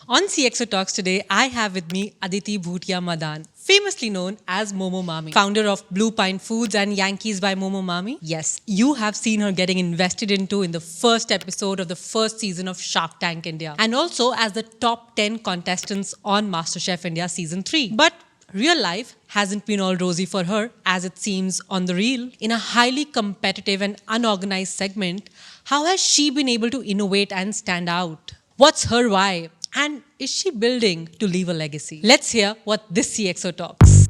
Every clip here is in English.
On CXO Talks today, I have with me Aditi Bhutia Madan, famously known as Momo Mami, founder of BluePine Foods and Yangkiez by Momo Mami. Yes, you have seen her getting invested into in the first episode of the first season of Shark Tank India, and also as the top 10 contestants on Masterchef India season 3. But real life hasn't been all rosy for her as it seems on the reel. In a highly competitive and unorganized segment, how has she been able to innovate and stand out? What's her why? And is she building to leave a legacy? Let's hear what this CXO talks.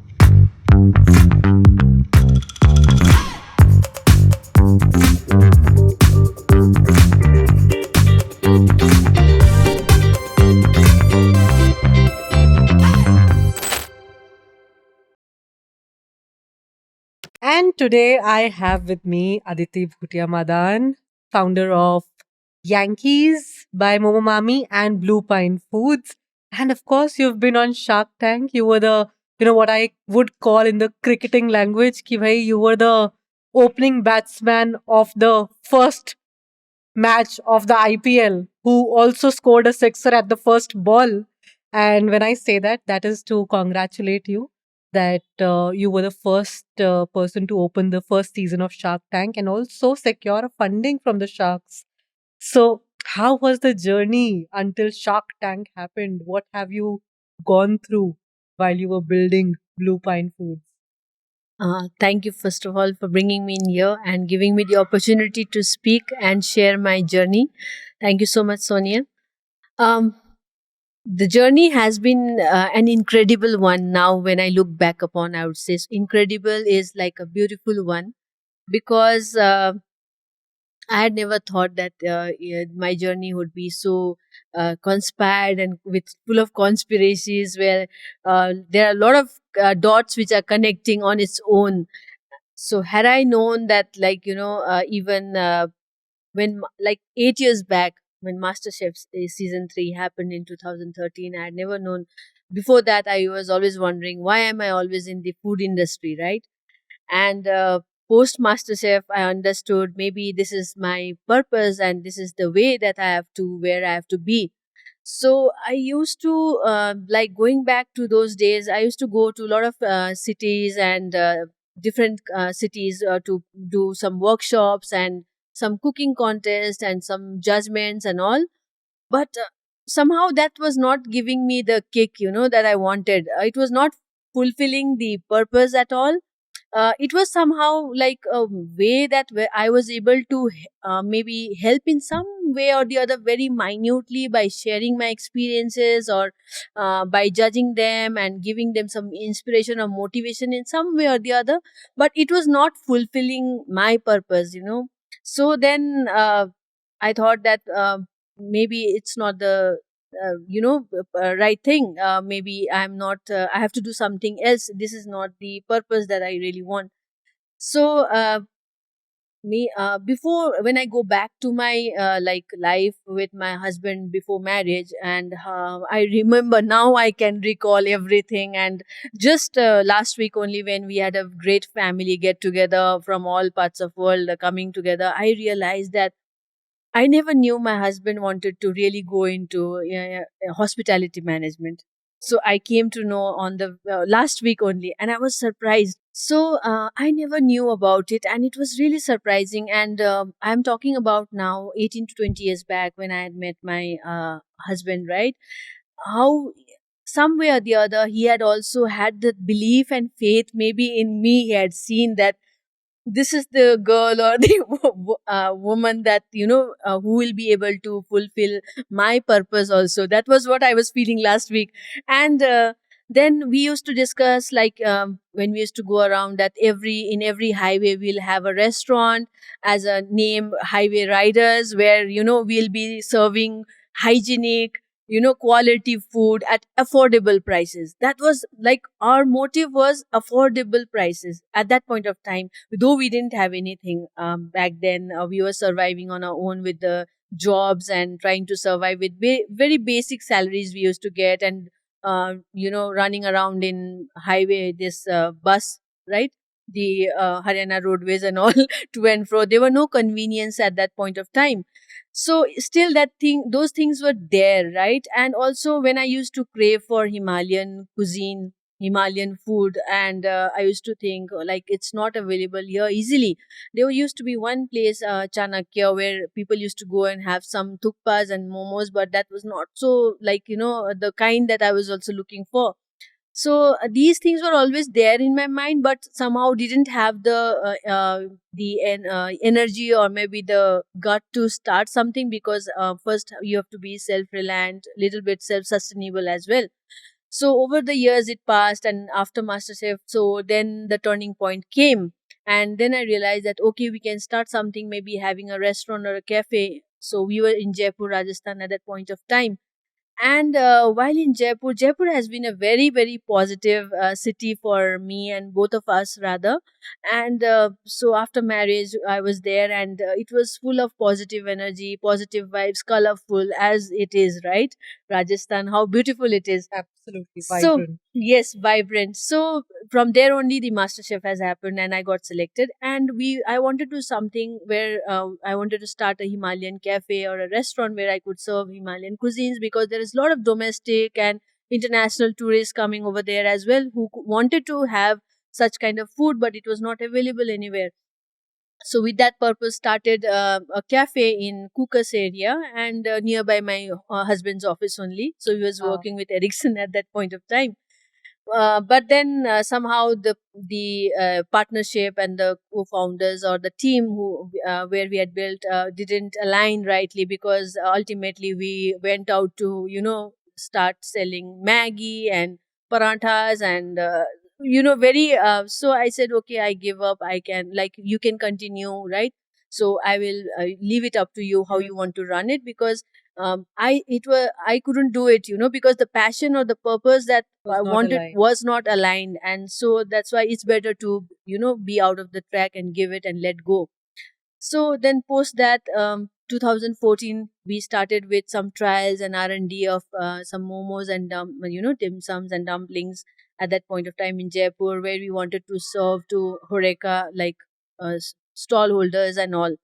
And today I have with me Aditi Bhutia Madan, founder of Yankees by Momo Mami and Blue Pine Foods. And of course, you've been on Shark Tank. You were what I would call in the cricketing language, ki bhai, you were the opening batsman of the first match of the IPL, who also scored a sixer at the first ball. And when I say that, that is to congratulate you that you were the first person to open the first season of Shark Tank and also secure a funding from the Sharks. So, how was the journey until Shark Tank happened? What have you gone through while you were building Blue Pine Foods? Thank you, first of all, for bringing me in here and giving me the opportunity to speak and share my journey. Thank you so much, Sonia. Um, the journey has been an incredible one. Now, when I look back upon, I would say incredible is like a beautiful one because I had never thought that my journey would be so conspired and with full of conspiracies, where there are a lot of dots which are connecting on its own. So had I known that, like, even when, like, 8 years back, when MasterChef season 3 happened in 2013, I had never known. Before that, I was always wondering, why am I always in the food industry, right? And post MasterChef, I understood maybe this is my purpose and this is the way that I have to, where I have to be. So I used to, like, going back to those days, I used to go to a lot of cities and different cities to do some workshops and some cooking contests and some judgments and all. But somehow that was not giving me the kick, that I wanted. It was not fulfilling the purpose at all. It was somehow like a way that where I was able to maybe help in some way or the other, very minutely, by sharing my experiences or by judging them and giving them some inspiration or motivation in some way or the other. But it was not fulfilling my purpose. So then I thought that maybe it's not the right thing. Maybe I'm not, I have to do something else. This is not the purpose that I really want. So me before, when I go back to my like life with my husband before marriage, and I remember, now I can recall everything. And just last week only, when we had a great family get together from all parts of world coming together, I realized that I never knew my husband wanted to really go into hospitality management. So I came to know on the last week only, and I was surprised. So I never knew about it, and it was really surprising. And I'm talking about now 18 to 20 years back, when I had met my husband, right? How some way or the other he had also had the belief and faith, maybe in me. He had seen that this is the girl or the woman that, who will be able to fulfill my purpose also. That was what I was feeling last week. And then we used to discuss, like, when we used to go around, that every highway we'll have a restaurant as a name, Highway Riders, where, we'll be serving hygienic, quality food at affordable prices. That was like our motive, was affordable prices at that point of time. Though we didn't have anything back then, we were surviving on our own with the jobs and trying to survive with very basic salaries we used to get. And running around in highway, this bus, right, the Haryana roadways and all, to and fro. There were no convenience at that point of time. So still that thing, those things were there, right? And also when I used to crave for Himalayan cuisine, Himalayan food, and I used to think like it's not available here easily. There used to be one place, Chanakya, where people used to go and have some thukpas and momos, but that was not so, like, the kind that I was also looking for. So these things were always there in my mind, but somehow didn't have the energy or maybe the gut to start something, because first you have to be self reliant, little bit self sustainable as well. So over the years it passed, and after Masterchef, so then the turning point came, and then I realized that okay, we can start something, maybe having a restaurant or a cafe. So we were in Jaipur, Rajasthan at that point of time. And while in Jaipur, Jaipur has been a very, very positive city for me and both of us, rather. And so after marriage, I was there, and it was full of positive energy, positive vibes, colorful as it is, right? Rajasthan, how beautiful it is. Absolutely So, vibrant. yes, vibrant. So, from there only the Masterchef has happened, and I got selected. And I wanted to do something where I wanted to start a Himalayan cafe or a restaurant where I could serve Himalayan cuisines, because there is a lot of domestic and international tourists coming over there as well who wanted to have such kind of food, but it was not available anywhere. So with that purpose, started a cafe in Kukas area, and nearby my husband's office only. So he was Wow. working with Ericsson at that point of time. But then somehow the partnership and the co-founders or the team who where we had built didn't align rightly, because ultimately we went out to start selling Maggie and paranthas and very so I said, okay, I give up. I can, like, you can continue, right? So I will leave it up to you how Mhm. you want to run it, because I couldn't do it, because the passion or the purpose that Was I not wanted aligned. was not aligned. And so that's why it's better to be out of the track and give it and let go. So then post that, 2014 we started with some trials and R&D of some momos and dim sums and dumplings at that point of time in Jaipur, where we wanted to serve to Horeca, like stall holders and all.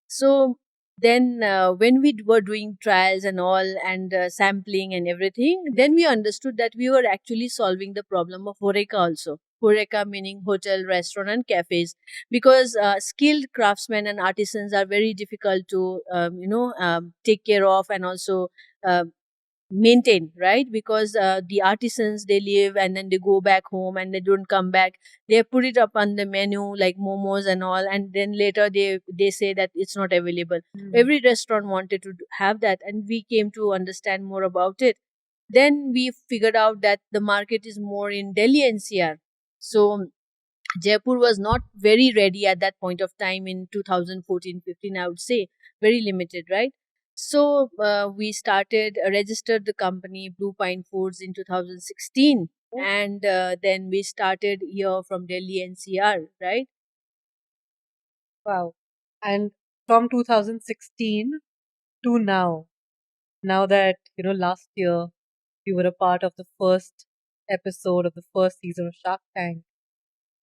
So then, when we were doing trials and all, and sampling and everything, then we understood that we were actually solving the problem of Horeca also. Horeca meaning hotel, restaurant, and cafes, because skilled craftsmen and artisans are very difficult to take care of, and also uh, maintain, right? Because the artisans, they live and then they go back home and they don't come back. They put it up on the menu like momos and all, and then later they say that it's not available. Mm. Every restaurant wanted to have that, and we came to understand more about it. Then we figured out that the market is more in Delhi NCR. So Jaipur was not very ready at that point of time in 2014-15, I would say. Very limited, right? So we started, registered the company BluePine Foods in 2016. Oh, And then we started here from Delhi NCR, right? wow. And from 2016 to now that, last year you were a part of the first episode of the first season of Shark Tank,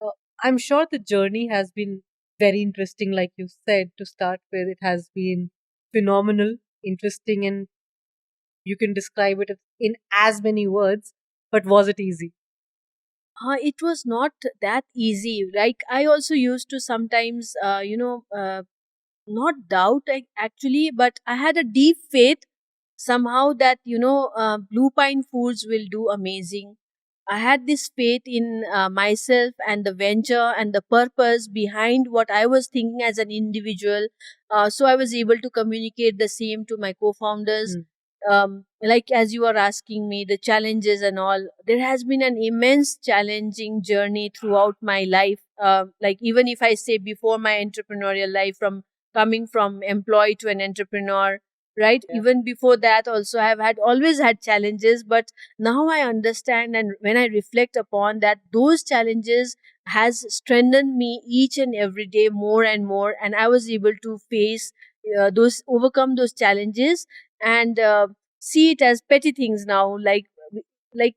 uh, I'm sure the journey has been very interesting, like you said, to start with. It has been phenomenal, interesting, and you can describe it in as many words, but was it easy? It was not that easy. Like, I also used to sometimes, not doubt actually, but I had a deep faith somehow that Blue Pine Foods will do amazing. I had this faith in myself and the venture and the purpose behind what I was thinking as an individual. So I was able to communicate the same to my co-founders. Mm. Like, as you are asking me, the challenges and all, there has been an immense challenging journey throughout my life. Like, even if I say before my entrepreneurial life, from coming from employee to an entrepreneur, right? Yeah. Even before that also, I have had always had challenges, but now I understand, and when I reflect upon that, those challenges has strengthened me each and every day more and more, and I was able to face those overcome those challenges, and see it as petty things now, like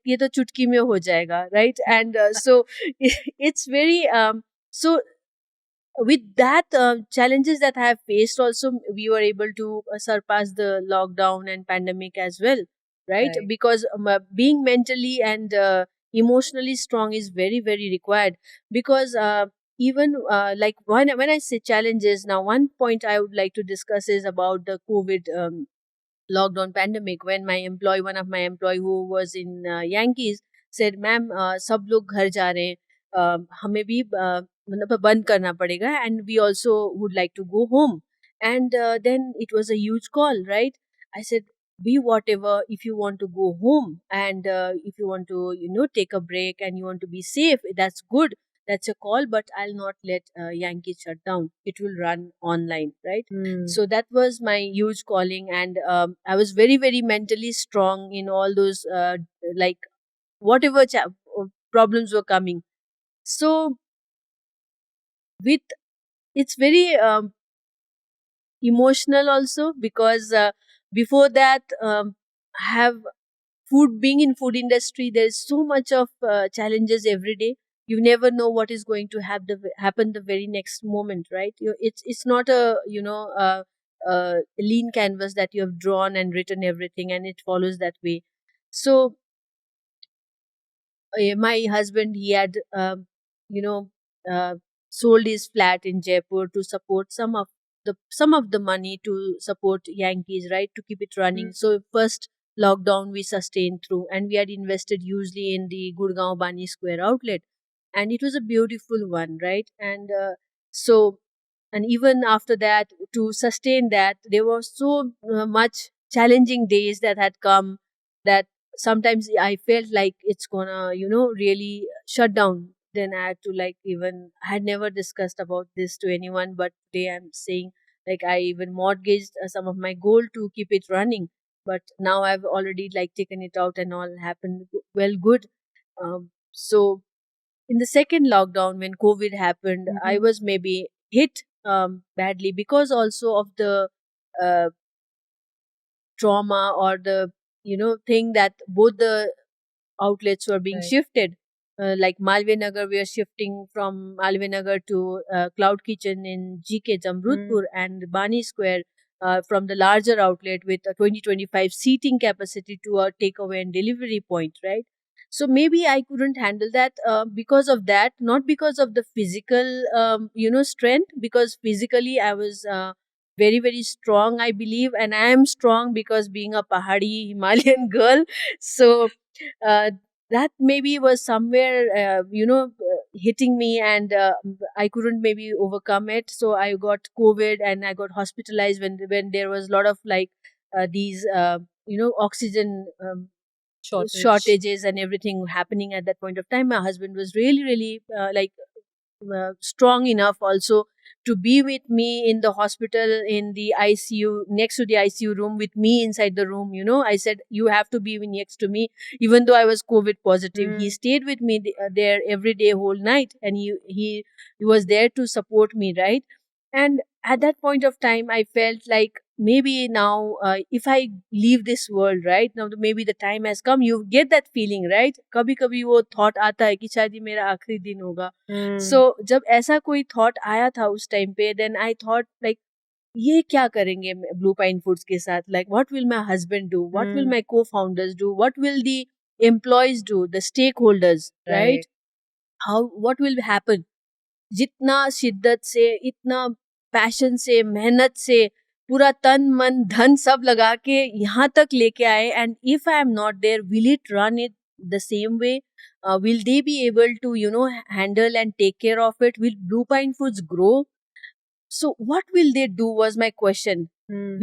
ye to chutki mein ho jayega, right? And so it's very so with that challenges that I have faced, also we were able to surpass the lockdown and pandemic as well, right? Right. Because being mentally and emotionally strong is very very required. Because even like when I say challenges, now one point I would like to discuss is about the COVID lockdown pandemic, when my employee, one of my employee who was in Yankees, said, "Ma'am, सब लोग घर जा रहे हैं, हमें भी मतलब बंद करना पड़ेगा, and we also would like to go home." And then it was a huge call, right? I said, be whatever, if you want to go home, and if you want to, take a break and you want to be safe, that's good, that's a call, but I'll not let Yankee shut down. It will run online, right? Mm. So that was my huge calling, and I was very very mentally strong in all those like whatever problems were coming. So with, it's very emotional also, because before that, I have food, being in food industry, there's so much of challenges every day. You never know what is going to happen the very next moment, right? It's not a, lean canvas that you have drawn and written everything and it follows that way. So my husband, he had you know uh, sold his flat in Jaipur to support some of the money to support Yankees, right, to keep it running. Mm. So first lockdown we sustained through, and we had invested hugely in the Gurgaon Bani Square outlet, and it was a beautiful one, right? And so, and even after that, to sustain that, there was so much challenging days that had come, that sometimes I felt like it's gonna, really shut down. Then I had to, like, even I had never discussed about this to anyone, but today I'm saying, like, I even mortgaged some of my gold to keep it running. But now I've already, like, taken it out and all happened well, good. So in the second lockdown, when COVID happened, I Mhm. was maybe hit badly, because also of the uh, trauma, or the thing that both the outlets were being Right. shifted. Like Malve Nagar, we are shifting from Malve Nagar to Cloud Kitchen in GK Mm. Jamrudpur, and Bani Square, from the larger outlet with a 2025 seating capacity to a takeaway and delivery point, right? So maybe I couldn't handle that because of that, not because of the physical, strength, because physically I was very, very strong, I believe, and I am strong because being a Pahadi Himalayan girl. So uh, that maybe was somewhere hitting me, and I couldn't maybe overcome it. So I got COVID and I got hospitalized when there was a lot of, like, these oxygen Shortage. shortages and everything happening at that point of time. My husband was really really like strong enough also to be with me in the hospital, in the ICU, next to the ICU room, with me inside the room. I said, you have to be next to me, even though I was COVID positive. He Mm. stayed with me there every day, whole night, and he was there to support me, right? And at that point of time, I felt like maybe now, if I leave this world, right now, maybe the time has come. You get that feeling, right? कभी कभी वो thought आता है कि शायद ये मेरा आखिरी दिन होगा. सो Mm. जब ऐसा कोई थॉट आया था उस टाइम पे, देन आई थॉट, लाइक, ये क्या करेंगे ब्लू पाइन फूड्स के साथ, like what will my husband do, what will Mm. My co founders do, what will the employees do, the stakeholders, Right. Right? How, what will happen? जितना शिद्दत से, इतना passion से, मेहनत से, पूरा तन मन धन सब लगा के यहाँ तक लेके आए, and if I am not there, will it run it the same way? Will they be able to, handle and take care of it? Will Blue Pine Foods grow? So what will they do was my question. Mm.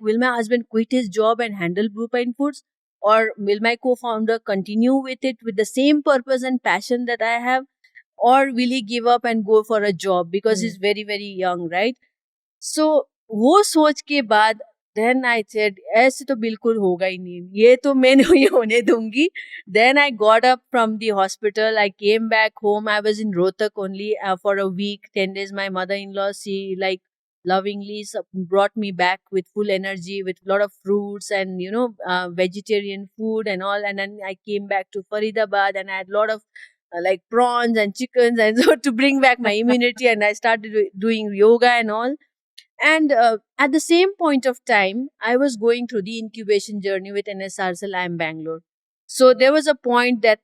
Will my husband quit his job and handle Blue Pine Foods, or will my co-founder continue with it with the same purpose and passion that I have, or will he give up and go for a job because Mm. he's very very young, right? सो वो सोच के बाद then I said, ऐसे तो बिल्कुल होगा ही नहीं, ये तो मैं नहीं होने दूंगी. Then I got up from the hospital, I came back home. I was in Rohtak only for a week, 10 days. My mother-in-law, she, like, lovingly brought me back with full energy, with a lot of fruits and vegetarian food and all. And then I came back to Faridabad, and I had a lot of like prawns and chickens, and so to bring back my immunity, and I started doing yoga and all. And at the same point of time, I was going through the incubation journey with NSRCL IIM Bangalore. So there was a point that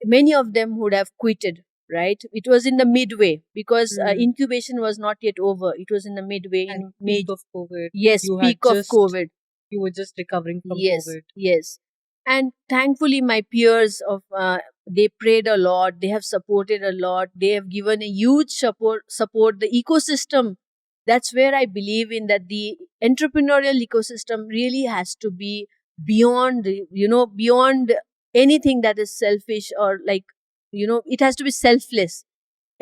many of them would have quitted, right? It was in the midway because incubation was not yet over. It was in the midway And in peak May. of COVID. Yes, You had peak of just COVID. you were just recovering from Yes, COVID. yes. And thankfully, my peers of they prayed a lot. They have supported a lot. They have given a huge support the ecosystem. That's where I believe in that the entrepreneurial ecosystem really has to be beyond, beyond anything that is selfish or like, it has to be selfless.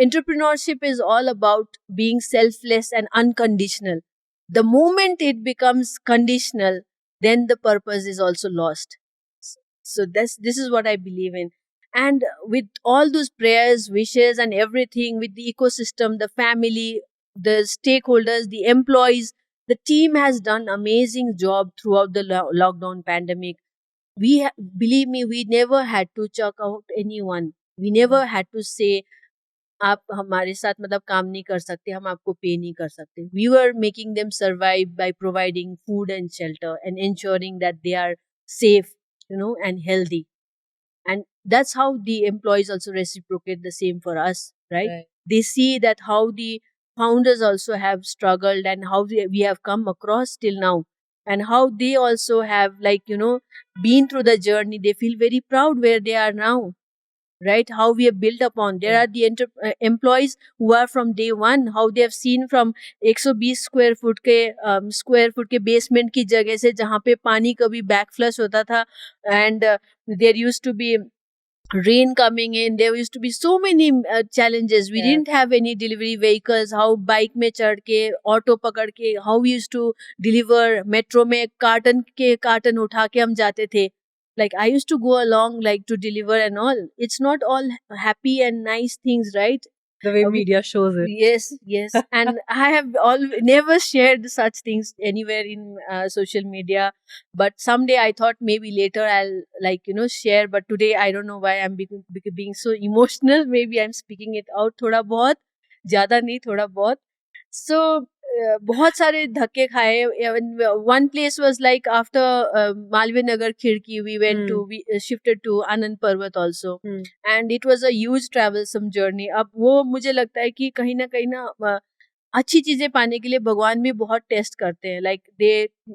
Entrepreneurship is all about being selfless and unconditional. The moment it becomes conditional, then the purpose is also lost. So this is what I believe in. And with all those prayers, wishes, and everything, with the ecosystem, the family, the stakeholders, the employees, the team has done amazing job throughout the lockdown pandemic. Believe me, we never had to chuck out anyone. We never had to say आप हमारे साथ मतलब काम नहीं कर सकते, हम आपको पे नहीं कर सकते. We were making them survive by providing food and shelter and ensuring that they are safe, and healthy. And that's how the employees also reciprocate the same for us, right? Right. They see that how the founders also have struggled and how we have come across till now, and how they also have, like, been through the journey. They feel very proud where they are now, right? How we have built upon. There are the employees who are from day one, how they have seen from 120 square foot के basement की जगह से जहाँ पे पानी कभी back flush होता था, and there used to be rain coming in. There used to be so many challenges. We didn't have any delivery vehicles. How bike में चढ़ के ऑटो पकड़ के how we used to deliver. Metro में carton उठा के हम जाते थे. Like I used to go along like to deliver and all. It's not all happy and nice things, right? The way media shows it. Yes, yes. And I have never shared such things anywhere in social media. But someday I thought maybe later I'll, like, share. But today I don't know why I'm being so emotional. Maybe I'm speaking it out thoda bahut. Zyada nahi, thoda bahut. So बहुत सारे धक्के खाए. One place was like after Malviya Nagar Khirki, we shifted to Anand Parvat also. And it was a huge troublesome journey. अब वो मुझे लगता है कि कहीं ना अच्छी चीजें पाने के लिए भगवान भी बहुत टेस्ट करते हैं. Like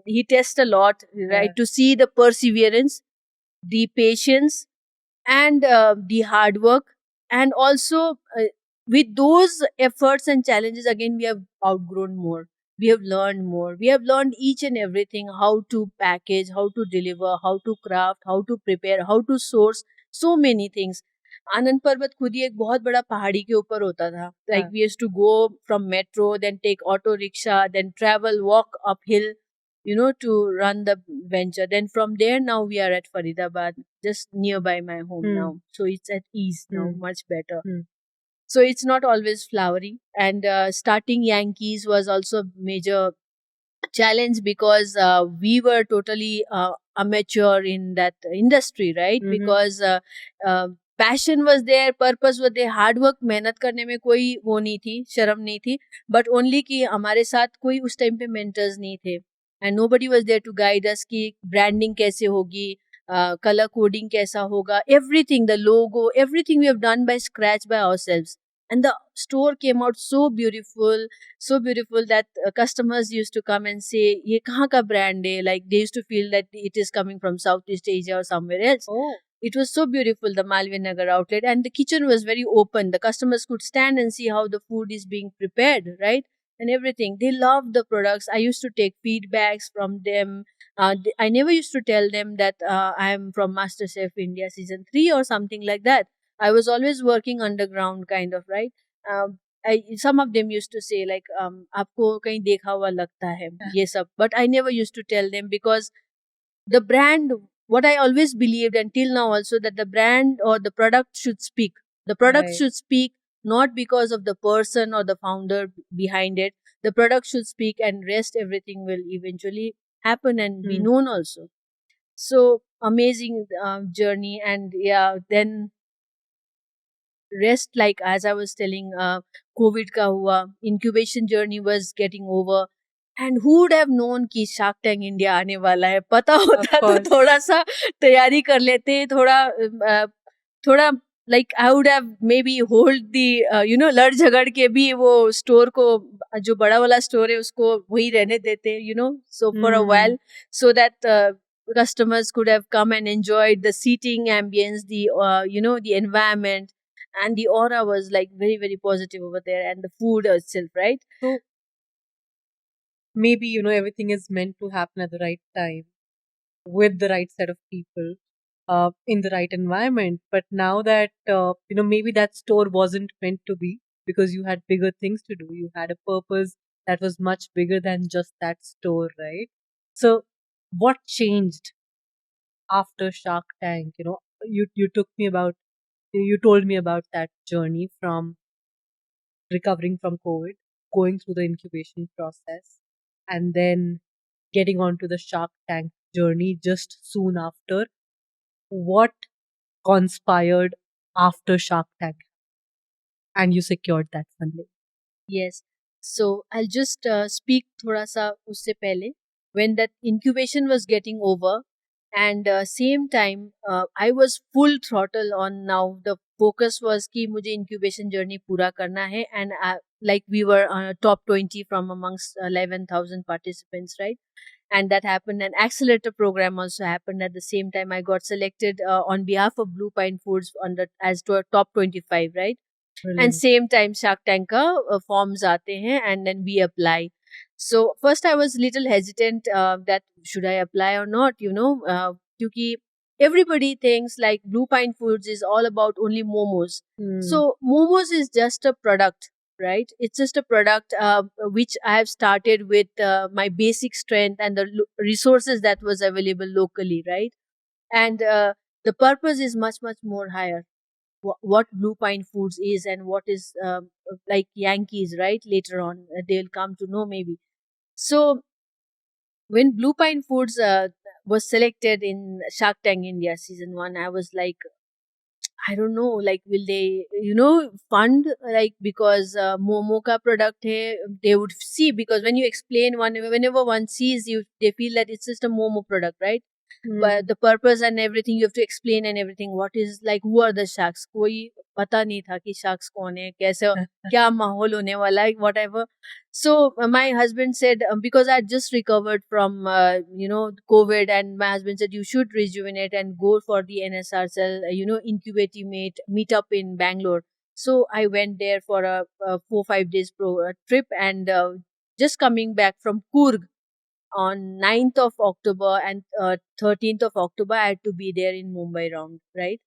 he tests a lot, right? To see the perseverance, the patience, and the hard work. And also with those efforts and challenges, again, we have outgrown more. We have learned more. We have learned each and everything: how to package, how to deliver, how to craft, how to prepare, how to source, so many things. आनंद पर्वत खुद ही एक बहुत बड़ा पहाड़ी के ऊपर होता था. Like we used to go from metro, then take auto rickshaw, then travel, walk uphill, to run the venture. Then from there, now we are at Faridabad, just nearby my home now. So it's at ease now, much better. So it's not always flowery. And starting Yankees was also a major challenge because we were totally amateur in that industry, right? Because passion was there, purpose was there, hard work, मेहनत करने में कोई वो नहीं थी, शर्म नहीं थी. But only कि हमारे साथ कोई उस टाइम पे mentors नहीं थे. And nobody was there to guide us कि branding कैसे होगी, color coding कैसा होगा, everything, the logo, everything we have done by scratch by ourselves. And the store came out so beautiful that customers used to come and say, "ये कहाँ का brand है?" Like they used to feel that it is coming from Southeast Asia or somewhere else. Oh. It was so beautiful, the Malviya Nagar outlet, and the kitchen was very open. The customers could stand and see how the food is being prepared, right? And everything. They loved the products. I used to take feedbacks from them. I never used to tell them that I am from Masterchef India season 3 or something like that. I was always working underground, kind of, right? Some of them used to say like, आपको कहीं देखा हुआ लगता है ये सब. But I never used to tell them because the brand, what I always believed until now also, that the brand or the product should speak. The product should speak, not because of the person or the founder behind it. The product should speak, and rest everything will eventually happen and be known also. So amazing journey. And yeah, then rest, like as I was telling, COVID ka hua, incubation journey was getting over. And who would have known कि Shark Tank India आने वाला है? पता Of होता तो course. थोड़ा सा तैयारी कर लेते, थोड़ा like I would have maybe hold the लड़ झगड़ के भी वो स्टोर को, जो बड़ा वाला स्टोर है उसको वही रहने देते, so for a Hmm. while, so that customers could have come and enjoyed the seating ambience, the environment, and the aura was like very, very positive over there, and the food itself, right? So maybe, everything is meant to happen at the right time with the right set of people in the right environment. But now that, maybe that store wasn't meant to be because you had bigger things to do. You had a purpose that was much bigger than just that store, right? So, what changed after Shark Tank? You took me about, you told me about that journey from recovering from COVID, going through the incubation process, and then getting onto the Shark Tank journey just soon after. What conspired after Shark Tank and you secured that funding? Yes. So I'll just speak thoda sa usse pehle, when that incubation was getting over, and same time I was full throttle on. Now the focus was कि मुझे incubation journey पूरा करना है, and like we were top 20 from amongst 11,000 participants, right? And that happened. An accelerator program also happened at the same time. I got selected on behalf of Blue Pine Foods on the as to a top 25, right? And Brilliant. same time Shark Tank का forms आते हैं, and then we apply. So first I was little hesitant that should I apply or not, क्योंकि everybody thinks like Blue Pine Foods is all about only momos. Hmm. So momos is just a product, right? It's just a product which I have started with my basic strength and the resources that was available locally, right? And the purpose is much, much more higher. What Blue Pine Foods is, and what is like Yankees, right? Later on, they'll come to know maybe. So when Blue Pine Foods was selected in Shark Tank India season 1, I was like, I don't know, like, will they, fund, like, because Momo ka product hai, they would see, because when you explain whenever one sees you, they feel that it's just a Momo product, right? But Hmm. the purpose and everything you have to explain, and everything, what is, like, who are the sharks, कोई पता नहीं था कि sharks कौन है, कैसे, क्या माहौल होने वाला है, whatever. So my husband said, because I had just recovered from COVID, and my husband said you should rejuvenate and go for the NSR cell, incubating meet up in Bangalore. So I went there for a 4-5 days trip, and just coming back from Coorg on 9th of October, and 13th of October, I had to be there in Mumbai round, right?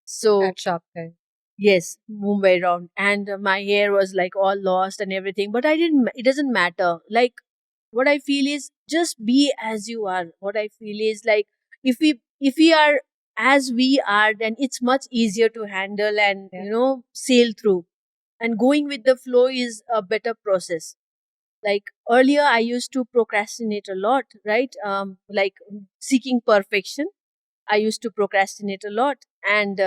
So, At Shark Tank. yes, Mumbai round. And my hair was like all lost and everything. But it doesn't matter. Like, what I feel is just be as you are. What I feel is like, if we are as we are, then it's much easier to handle and, Yeah. sail through. And going with the flow is a better process. Like earlier I used to procrastinate a lot, right? Like seeking perfection, I used to procrastinate a lot, and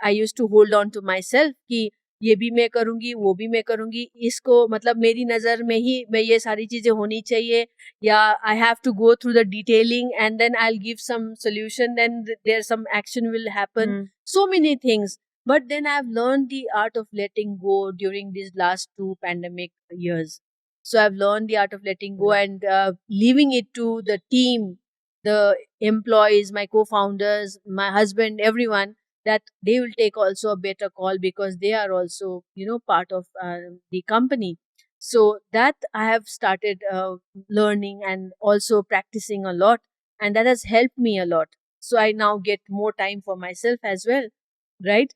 I used to hold on to myself कि ये भी मैं करूंगी, वो भी मैं करूंगी, इसको मतलब मेरी नजर में ही मैं ये सारी चीजें होनी चाहिए, या I have to go through the detailing and then I'll give some solution, then there's some action will happen, Hmm. so many things. But then I've learned the art of letting go during these last 2 pandemic years. So I've learned the art of letting go, Yeah. and leaving it to the team, the employees, my co-founders, my husband, everyone, that they will take also a better call, because they are also, part of the company. So that I have started learning and also practicing a lot, and that has helped me a lot. So I now get more time for myself as well, right?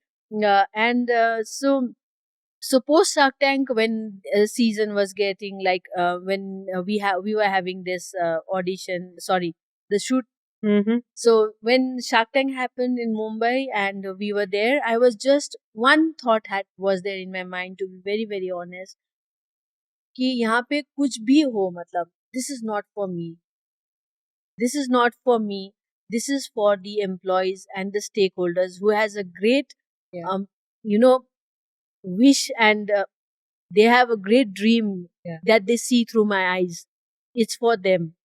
And so post Shark Tank, when season was getting like when we were having this audition, sorry, the shoot. Mm-hmm. So when Shark Tank happened in Mumbai and we were there, I was just one thought had was there in my mind, to be very, very honest, कि यहाँ पे कुछ भी हो, मतलब this is not for me. This is not for me. This is for the employees and the stakeholders who has a great Yeah. you know, wish, and they have a great dream, Yeah. that they see through my eyes. It's for them.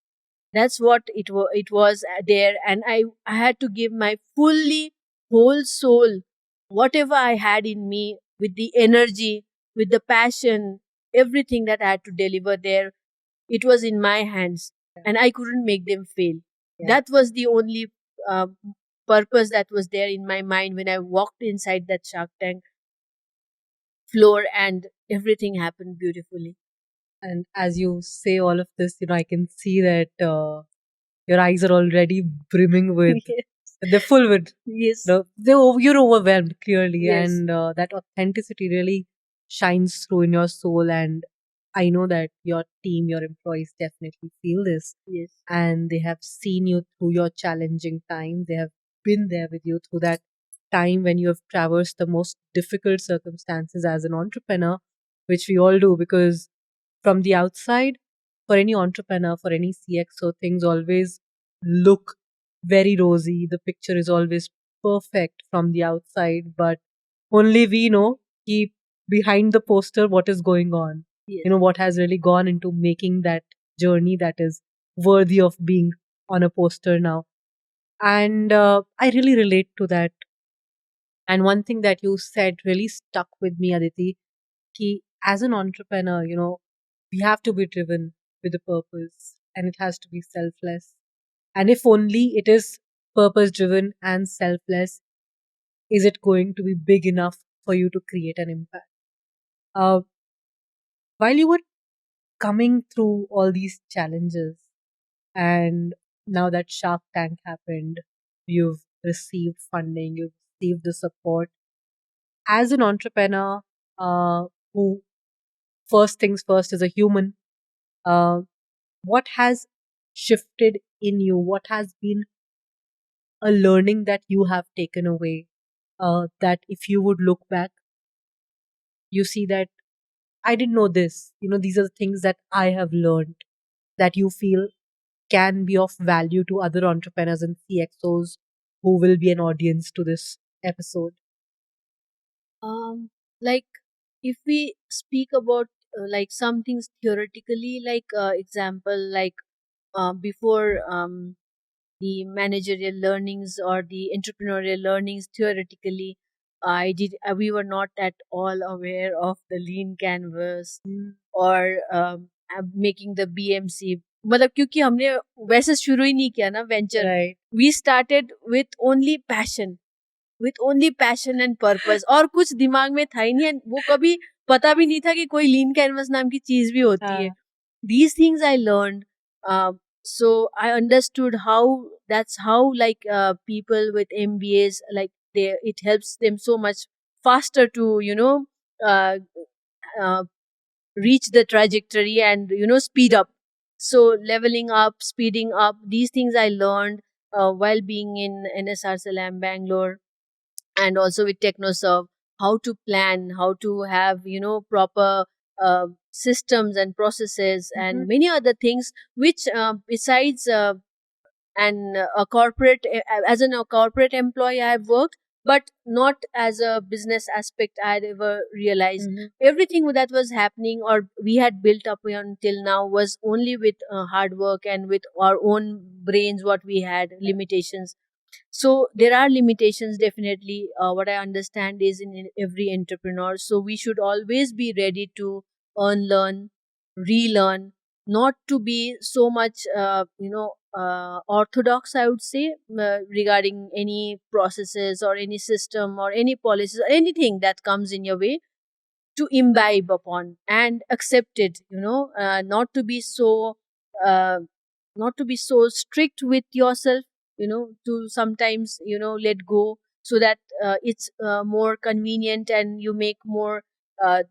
That's what it was there, and I had to give my fully whole soul, whatever I had in me, with the energy, with the passion, everything that I had to deliver there. It was in my hands, and I couldn't make them fail. Yeah. That was the only uh, purpose that was there in my mind when I walked inside that Shark Tank floor, and everything happened beautifully. And as you say all of this, I can see that your eyes are already brimming with, Yes. they're full with, Yes. you're overwhelmed clearly, Yes. and that authenticity really shines through in your soul. And I know that your team, your employees definitely feel this, Yes. and they have seen you through your challenging time. They have been there with you through that time when you have traversed the most difficult circumstances as an entrepreneur, which we all do, because from the outside, for any entrepreneur, for any CXO, things always look very rosy. The picture is always perfect from the outside, but only we know, keep behind the poster, what is going on. Yes. What has really gone into making that journey that is worthy of being on a poster now. And I really relate to that. And one thing that you said really stuck with me, Aditi, ki as an entrepreneur, we have to be driven with a purpose, and it has to be selfless. And if only it is purpose driven and selfless, is it going to be big enough for you to create an impact? Uh, while you were coming through all these challenges, and now that Shark Tank happened, you've received funding, you've received the support. As an entrepreneur, who first things first is a human, uh, what has shifted in you? What has been a learning that you have taken away, that if you would look back, you see that I didn't know this. These are the things that I have learned that you feel can be of value to other entrepreneurs and CXOs who will be an audience to this episode. um like, if we speak about like some things theoretically, like example, like before the managerial learnings or the entrepreneurial learnings theoretically, we were not at all aware of the lean canvas Mm. और making the BMC, मतलब क्योंकि हमने वैसे शुरू ही नहीं किया ना venture. Right. We started with only passion and purpose, और कुछ दिमाग में था ही नहीं, and वो कभी पता भी नहीं था कि कोई लीन कैनवस नाम की चीज भी होती है. These things I learned. So I understood how, that's how, like people with MBAs, like it helps them so much faster to uh, uh, reach the trajectory and speed up. So leveling up, speeding up, these things I learned while being in NSR Salam Bangalore, and also with TechnoServe, how to plan, how to have proper systems and processes, and many other things, which besides and a corporate as a corporate employee I have worked, but not as a business aspect I had ever realized. Everything that was happening or we had built up until now was only with hard work and with our own brains, what we had limitations. So there are limitations, definitely. What I understand is in every entrepreneur, so we should always be ready to learn, relearn, not to be so much orthodox, I would say, regarding any processes or any system or any policies or anything that comes in your way, to imbibe upon and accept it, not to be so uh, not to be so strict with yourself, to sometimes let go, so that it's more convenient, and you make more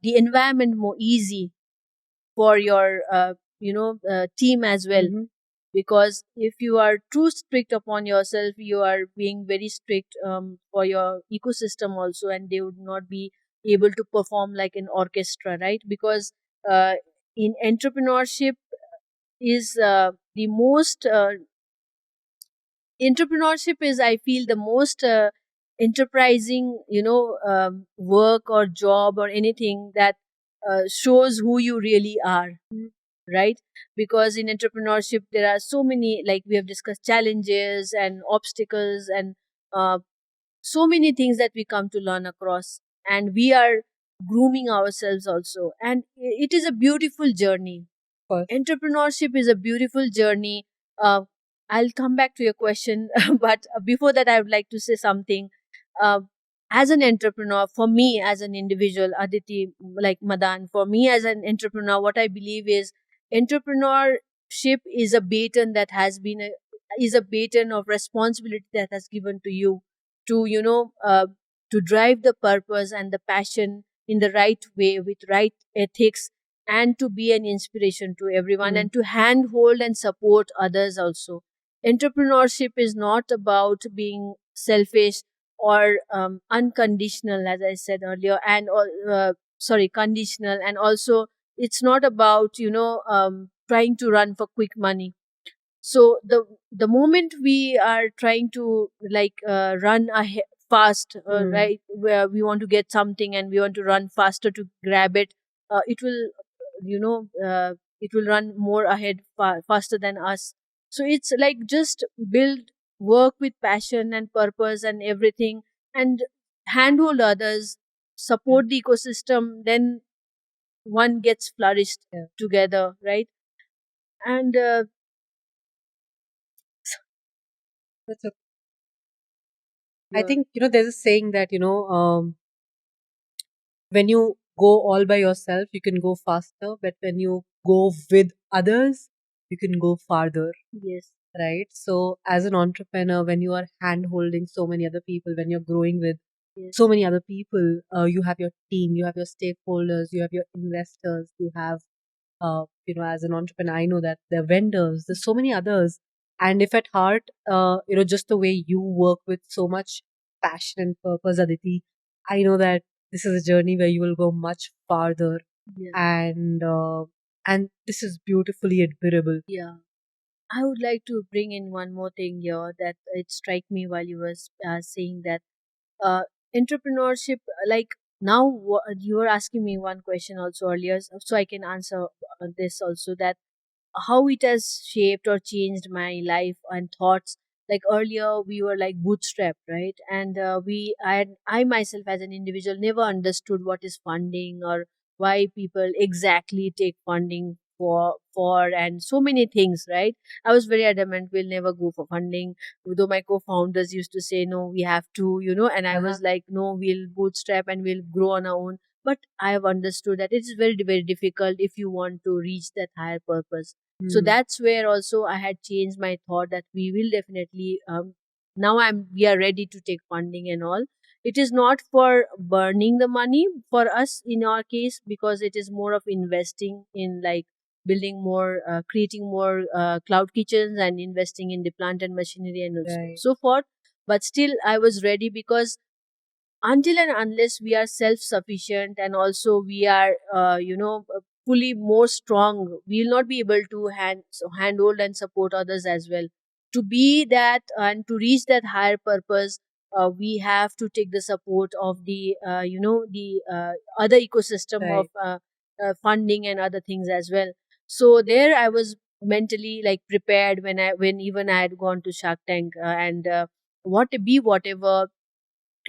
the environment more easy for your team as well. Because if you are too strict upon yourself, you are being very strict for your ecosystem also, and they would not be able to perform like an orchestra, right? Because in entrepreneurship is the most entrepreneurship is, I feel, the most enterprising, work or job or anything that shows who you really are, right? Because in entrepreneurship there are so many, like we have discussed, challenges and obstacles, and uh, so many things that we come to learn across, and we are grooming ourselves also, and it is a beautiful journey. course. Entrepreneurship is a beautiful journey. uh, I'll come back to your question, but before that I would like to say something. uh, as an entrepreneur, for me as an individual, Aditi, like Madan, for me as an entrepreneur, what I believe is entrepreneurship is a baton that has been is a baton of responsibility that has given to you to, to drive the purpose and the passion in the right way with right ethics, and to be an inspiration to everyone, Mm. and to handhold and support others also. Entrepreneurship is not about being selfish or unconditional, as I said earlier, and sorry, conditional, and also it's not about, trying to run for quick money. So the moment we are trying to like run fast, Mm. right, where we want to get something and we want to run faster to grab it, it will, you know uh, it will run more ahead faster than us. So it's like just build, work with passion and purpose and everything, and handhold others, support the ecosystem, then one gets flourished Yeah. together, right? And That's a, I yeah. think, there's a saying that, when you go all by yourself, you can go faster, but when you go with others, you can go farther, Yes. right? So, as an entrepreneur, when you are hand holding so many other people, when you're growing with so Yes. many other people, you have your team, you have your stakeholders, you have your investors, you have, as an entrepreneur, I know that there are vendors, there's so many others. And if at heart, just the way you work with so much passion and purpose, Aditi, I know that this is a journey where you will go much farther, Yeah. and this is beautifully admirable. Yeah. I would like to bring in one more thing here that it struck me while you were saying that uh, entrepreneurship, like now you were asking me one question also earlier, so I can answer this also, that how it has shaped or changed my life and thoughts. Like earlier we were like bootstrapped, right? And I myself as an individual never understood what is funding, or why people exactly take funding for and so many things, right? I was very adamant we'll never go for funding, though my co-founders used to say no, we have to, and I Uh-huh. was like no, we'll bootstrap and we'll grow on our own. But I have understood that it is very very difficult if you want to reach that higher purpose. So Hmm. that's where also I had changed my thought that we will definitely, now we are ready to take funding and all. It is not for burning the money for us in our case, because it is more of investing in like building more, creating more cloud kitchens and investing in the plant and machinery and Right, so forth. But still I was ready, because until and unless we are self sufficient, and also we are fully more strong, we will not be able to handhold and support others as well. To be that and to reach that higher purpose, we have to take the support of the other ecosystem of right. funding and other things as well. So there I was mentally like prepared when even I had gone to Shark Tank, and whatever,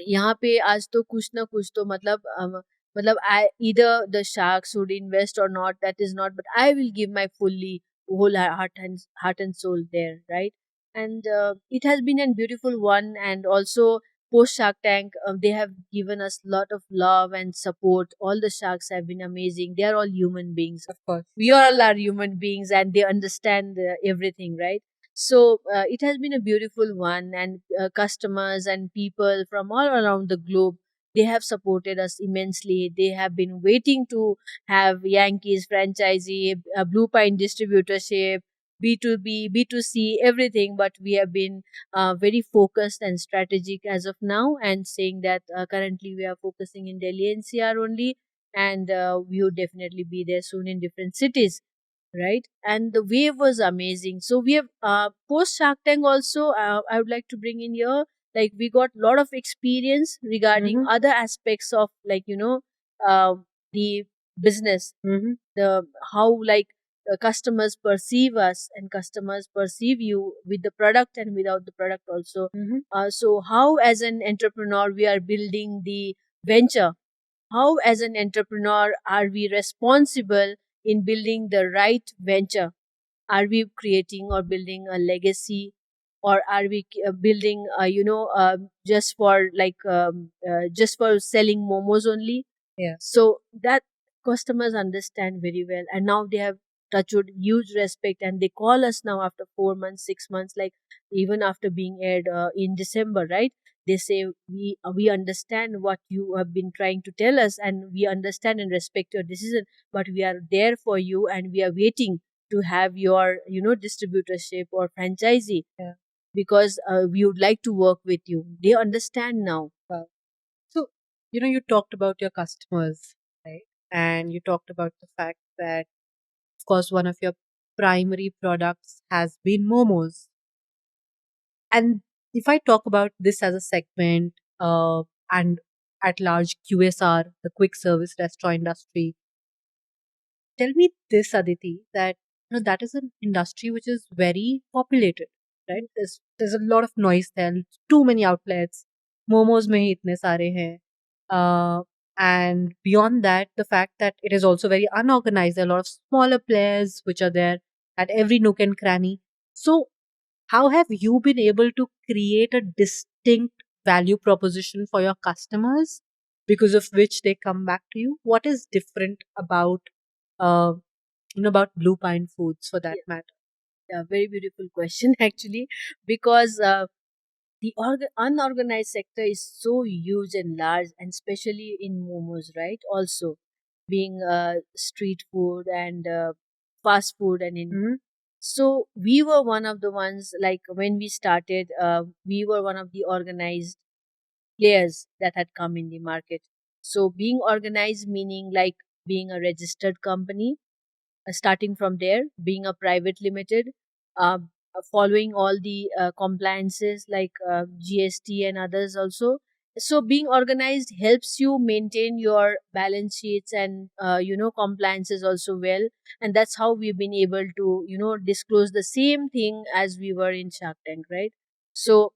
यहाँ पे आज तो कुछ ना कुछ तो मतलब I either the sharks would invest or not, that is not, but I will give my fully whole heart and soul there, right? And it has been a beautiful one. And also post Shark Tank, they have given us lot of love and support. All the sharks have been amazing. They are all human beings. Of course. We all are human beings, and they understand everything, right? So it has been a beautiful one, and customers and people from all around the globe, they have supported us immensely. They have been waiting to have Yankees franchisee, Blue Pine distributorship, B2B, B2C, everything. But we have been very focused and strategic as of now, and saying that currently we are focusing in Delhi NCR only, and we would definitely be there soon in different cities, right? And the wave was amazing. So we have post Shark Tank also. I would like to bring in here like we got a lot of experience regarding Mm-hmm. other aspects of, like, uh, the business, Mm-hmm. the how, like, customers perceive us and customers perceive you with the product and without the product also. Mm-hmm. So how as an entrepreneur we are building the venture, how as an entrepreneur are we responsible in building the right venture, are we creating or building a legacy, or are we building just for just for selling momos only? Yeah. So that customers understand very well, and now they have touched huge respect, and they call us now after 4 months, 6 months, like even after being aired in December, right? They say, we understand what you have been trying to tell us, and we understand and respect your decision, but we are there for you, and we are waiting to have your distributorship or franchisee, Yeah. because we would like to work with you. They understand now. Wow. So, you talked about your customers, right? And you talked about the fact that, of course, one of your primary products has been momos. And if I talk about this as a segment, and at large QSR, the quick service restaurant industry, tell me this, Aditi, that that is an industry which is very populated, right? There's a lot of noise there, too many outlets. Momos mein hi itne sare hain. Uh, and beyond that, the fact that it is also very unorganized. There are a lot of smaller players which are there at every nook and cranny. So how have you been able to create a distinct value proposition for your customers because of which they come back to you? What is different about uh, about Blue Pine Foods for that Yeah, matter? yeah, very beautiful question actually, because the unorganized sector is so huge and large, and especially in momos, right? Also, being street food and fast food, and in, Hmm. so we were one of the ones, like when we started, we were one of the organized players that had come in the market. So being organized meaning like being a registered company, starting from there, being a private limited, uh, following all the compliances like GST and others also. So being organized helps you maintain your balance sheets and compliances also well, and that's how we've been able to disclose the same thing as we were in Shark Tank, right? So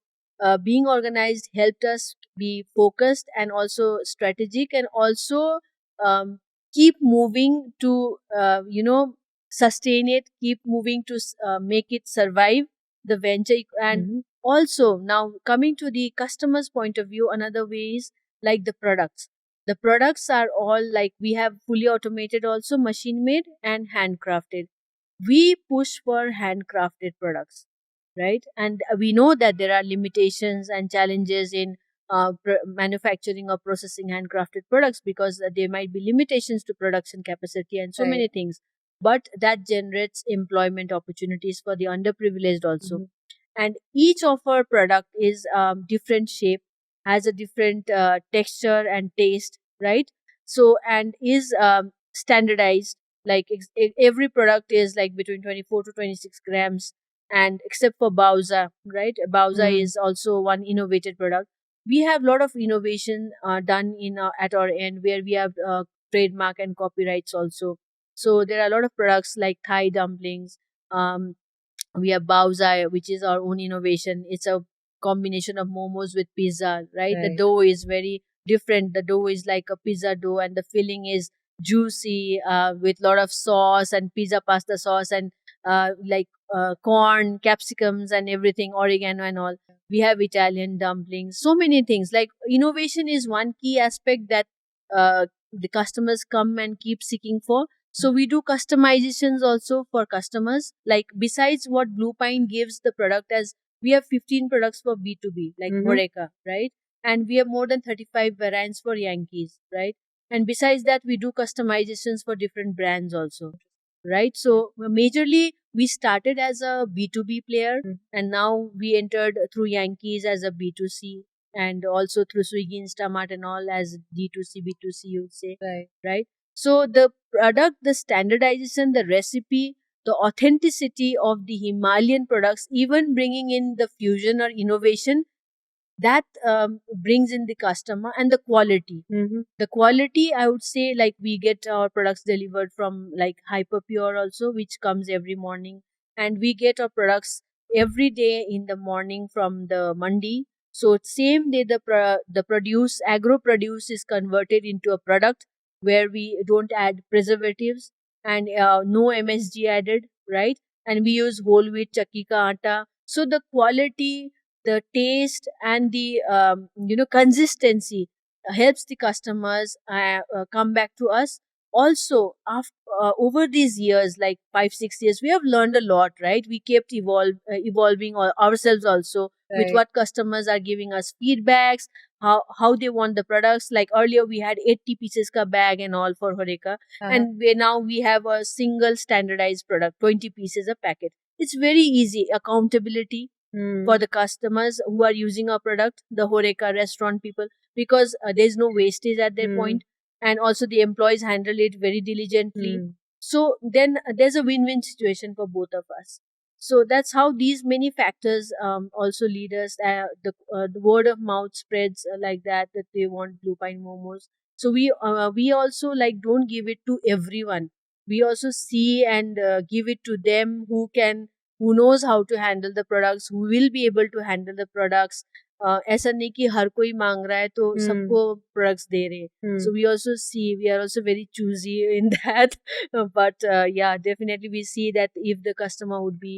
being organized helped us be focused and also strategic, and also um, keep moving to sustain it, keep moving to make it survive the venture. And Hmm. also now coming to the customer's point of view, another way is like the products are all like, we have fully automated, also machine made and handcrafted. We push for handcrafted products, right? And we know that there are limitations and challenges in manufacturing or processing handcrafted products, because there might be limitations to production capacity and so Right. many things, but that generates employment opportunities for the underprivileged also. Hmm. And each of our product is different shape, has a different texture and taste, right? So, and is standardized, like every product is like between 24 to 26 grams, and except for Bauza, right? Bauza Hmm. is also one innovated product. We have a lot of innovation done in at our end, where we have trademark and copyrights also. So there are a lot of products like Thai dumplings. um, we have Baozai, which is our own innovation. It's a combination of momos with pizza, right? The Right. dough is very different. The dough is like a pizza dough, and the filling is juicy, with lot of sauce and pizza pasta sauce, and corn, capsicums, and everything, oregano and all. We have Italian dumplings, so many things. Like innovation is one key aspect that the customers come and keep seeking for. So we do customizations also for customers. Like besides what Blue Pine gives the product as, we have 15 products for B2B, like Hmm. Horeca, right? And we have more than 35 variants for Yankees, right? And besides that, we do customizations for different brands also, right? Yeah. So majorly we started as a B2B player, Mhm. and now we entered through Yankees as a B2C, and also through Swiggy, Instamart and all as D2C, B2C, you would say, Right. right? So the product, the standardization, the recipe, the authenticity of the Himalayan products, even bringing in the fusion or innovation, that brings in the customer. And the quality, Mm-hmm. I would say, like we get our products delivered from like hyper pure also, which comes every morning, and we get our products every day in the morning from the mandi. So same day the produce, agro produce, is converted into a product where we don't add preservatives and no MSG added, right? And we use whole wheat chakki ka atta. So the quality, the taste, and the consistency helps the customers come back to us. Also, after over these years, like 5 6 years, we have learned a lot, right? We kept evolving ourselves also with Right. what customers are giving us feedbacks, how they want the products. Like earlier we had 80 pieces ka bag and all for Horeca, Uh-huh. and now we have a single standardized product, 20 pieces a packet. It's very easy accountability for Mm. the customers who are using our product, the Horeca restaurant people, because there's no wastage at their Mm. point, and also the employees handle it very diligently. Mm. So then there's a win-win situation for both of us. So that's how these many factors also lead us. The word of mouth spreads like that they want Blue Pine momos. So we also like don't give it to everyone. We also see and give it to them who knows how to handle the products, who will be able to handle the products. ऐसा नहीं कि हर कोई मांग रहा है तो Mm. सबको products दे रहे हैं. So Mm. we are also very choosy in that. But yeah, definitely we see that if the customer would be,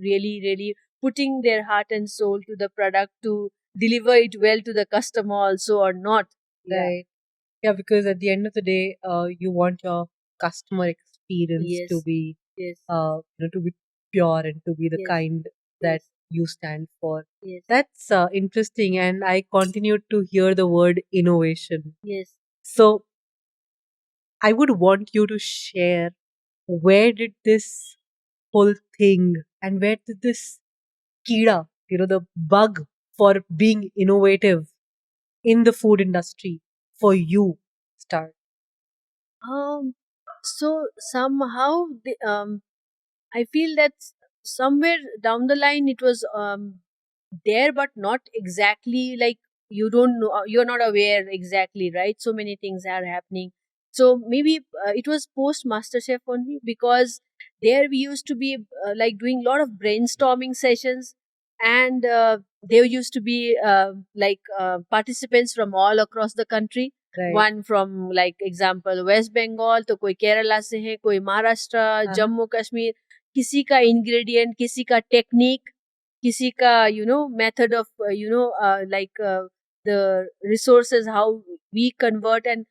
really, really putting their heart and soul to the product to deliver it well to the customer also or not. Yeah. Right. Yeah, because at the end of the day, you want your customer experience to Yes. be, Yes. to be pure and to be the Yes. kind that Yes. you stand for. Yes. That's interesting, and I continued to hear the word innovation. Yes. So I would want you to share, where did this whole thing and where did this kida, the bug for being innovative in the food industry for you start? Um. So somehow I feel that somewhere down the line it was there, but not exactly like you don't know, you're not aware exactly, right? So many things are happening. So maybe it was post Masterchef only, because there we used to be like doing a lot of brainstorming sessions, and there used to be participants from all across the country. Right. One from, like example, West Bengal, तो कोई केरला से है, कोई Maharashtra, Uh-huh. Jammu Kashmir, किसी का ingredient, किसी का technique, किसी का method of the resources, how we convert. And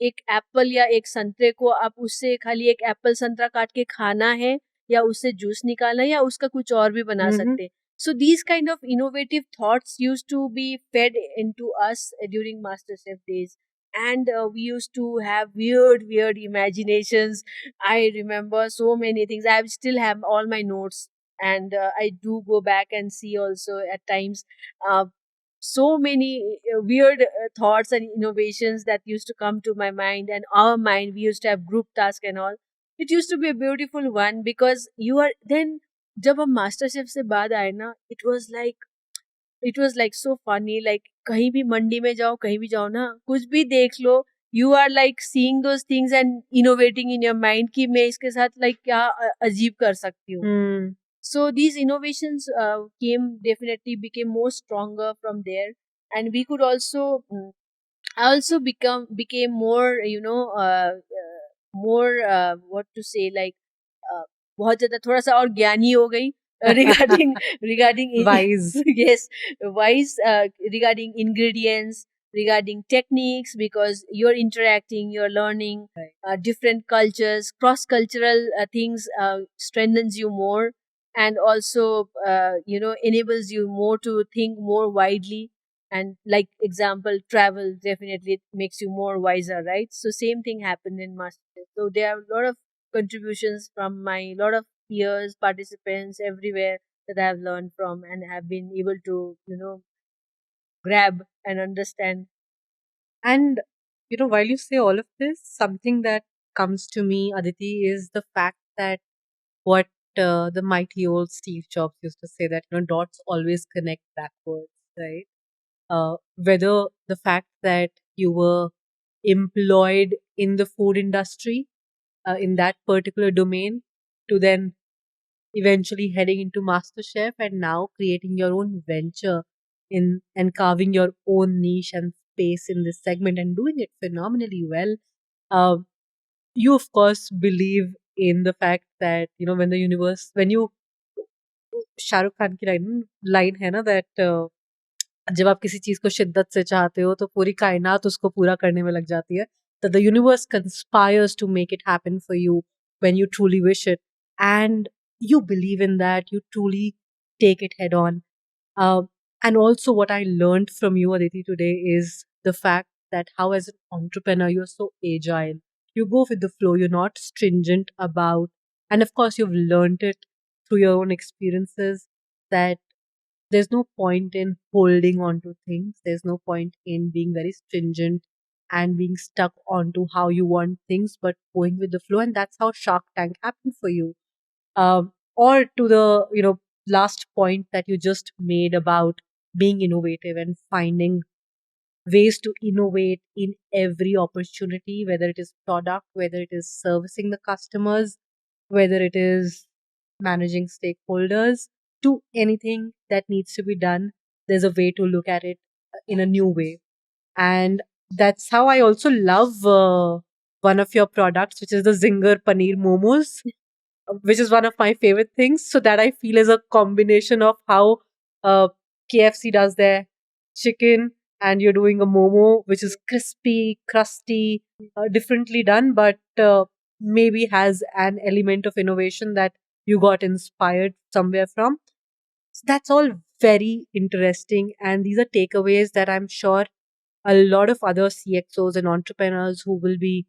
एक एप्पल या एक संतरे को आप उससे खाली एक एप्पल संतरा काट के खाना है, या उससे जूस निकालना है, या उसका कुछ और भी बना Mm-hmm. सकते हैं. So these kind of innovative thoughts used to be fed into us during Masterchef days, and we used to have weird imaginations. I remember so many things. I still have all my notes, and I do go back and see also at times. uh, so many weird thoughts and innovations that used to come to my mind and our mind. We used to have group task and all. It used to be a beautiful one, because you are then, जब हम master chef से बाद आए ना, it was like so funny. Like कहीं भी मंडी में जाओ, कहीं भी जाओ ना, कुछ भी देख लो, you are like seeing those things and innovating in your mind कि मैं इसके साथ like क्या अजीब कर सकती हूँ. Mm. So these innovations definitely became more stronger from there. And we could also I also became more, more, what to say, like uh, बहुत ज्यादा थोड़ा सा और ज्ञानी हो गई regarding regarding Wise. yes, wise, regarding ingredients, regarding techniques, because you're interacting, you're learning Right. different cultures, cross cultural things strengthens you more, and also enables you more to think more widely. And like example, travel definitely makes you more wiser, right? So same thing happened in Master. So there are a lot of contributions from my lot of peers, participants everywhere, that I have learned from and have been able to grab and understand. And while you say all of this, something that comes to me, Aditi, is the fact that what the mighty old Steve Jobs used to say, that dots always connect backwards, right? whether the fact that you were employed in the food industry in that particular domain to then eventually heading into Masterchef and now creating your own venture in and carving your own niche and space in this segment and doing it phenomenally well. Uh, you of course believe in the fact that when the universe when you Shahrukh Khan की line है ना that जब आप किसी चीज को शिद्दत से चाहते हो तो पूरी कायनात उसको पूरा करने में लग जाती है that the universe conspires to make it happen for you when you truly wish it and you believe in that you truly take it head on. And also, what I learned from you, Aditi, today is the fact that how, as an entrepreneur, you're so agile. You go with the flow, you're not stringent about, and of course, you've learned it through your own experiences that there's no point in holding on to things. There's no point in being very stringent and being stuck onto how you want things, but going with the flow. And that's how Shark Tank happened for you. Or to the last point that you just made about being innovative and finding ways to innovate in every opportunity, whether it is product, whether it is servicing the customers, whether it is managing stakeholders, to anything that needs to be done, there's a way to look at it in a new way. And that's how I also love one of your products, which is the Zinger Paneer Momos, which is one of my favorite things. So that I feel is a combination of how uh, KFC does their chicken, and you're doing a momo, which is crispy, crusty, differently done, but maybe has an element of innovation that you got inspired somewhere from. So that's all very interesting, and these are takeaways that I'm sure a lot of other CXOs and entrepreneurs who will be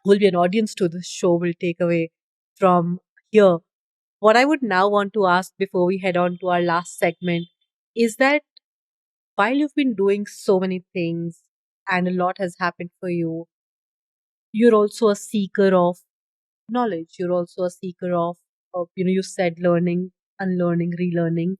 an audience to this show will take away from here. What I would now want to ask before we head on to our last segment is that while you've been doing so many things and a lot has happened for you, you're also a seeker of knowledge. You're also a seeker of you said learning, unlearning, relearning.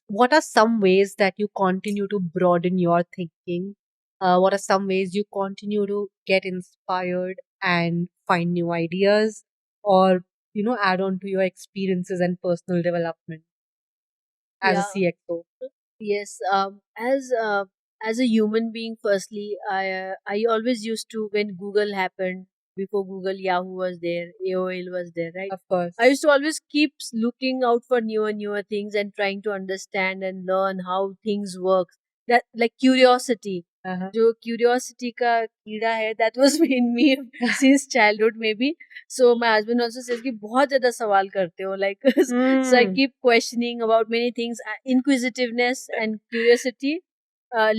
What are some ways that you continue to broaden your thinking? What are some ways you continue to get inspired and find new ideas, or add on to your experiences and personal development as a Yeah. CXO? Yes, as a human being, firstly, I always used to, when Google happened, before Google, Yahoo was there, AOL was there, right? Of course. I used to always keep looking out for newer things and trying to understand and learn how things work. That, like, curiosity, Uh-huh. जो curiosity का कीड़ा है, that was in me since childhood maybe. So my husband also says कि बहुत ज़्यादा सवाल करते हो, like so I Mm. keep questioning about many things. Inquisitiveness and curiosity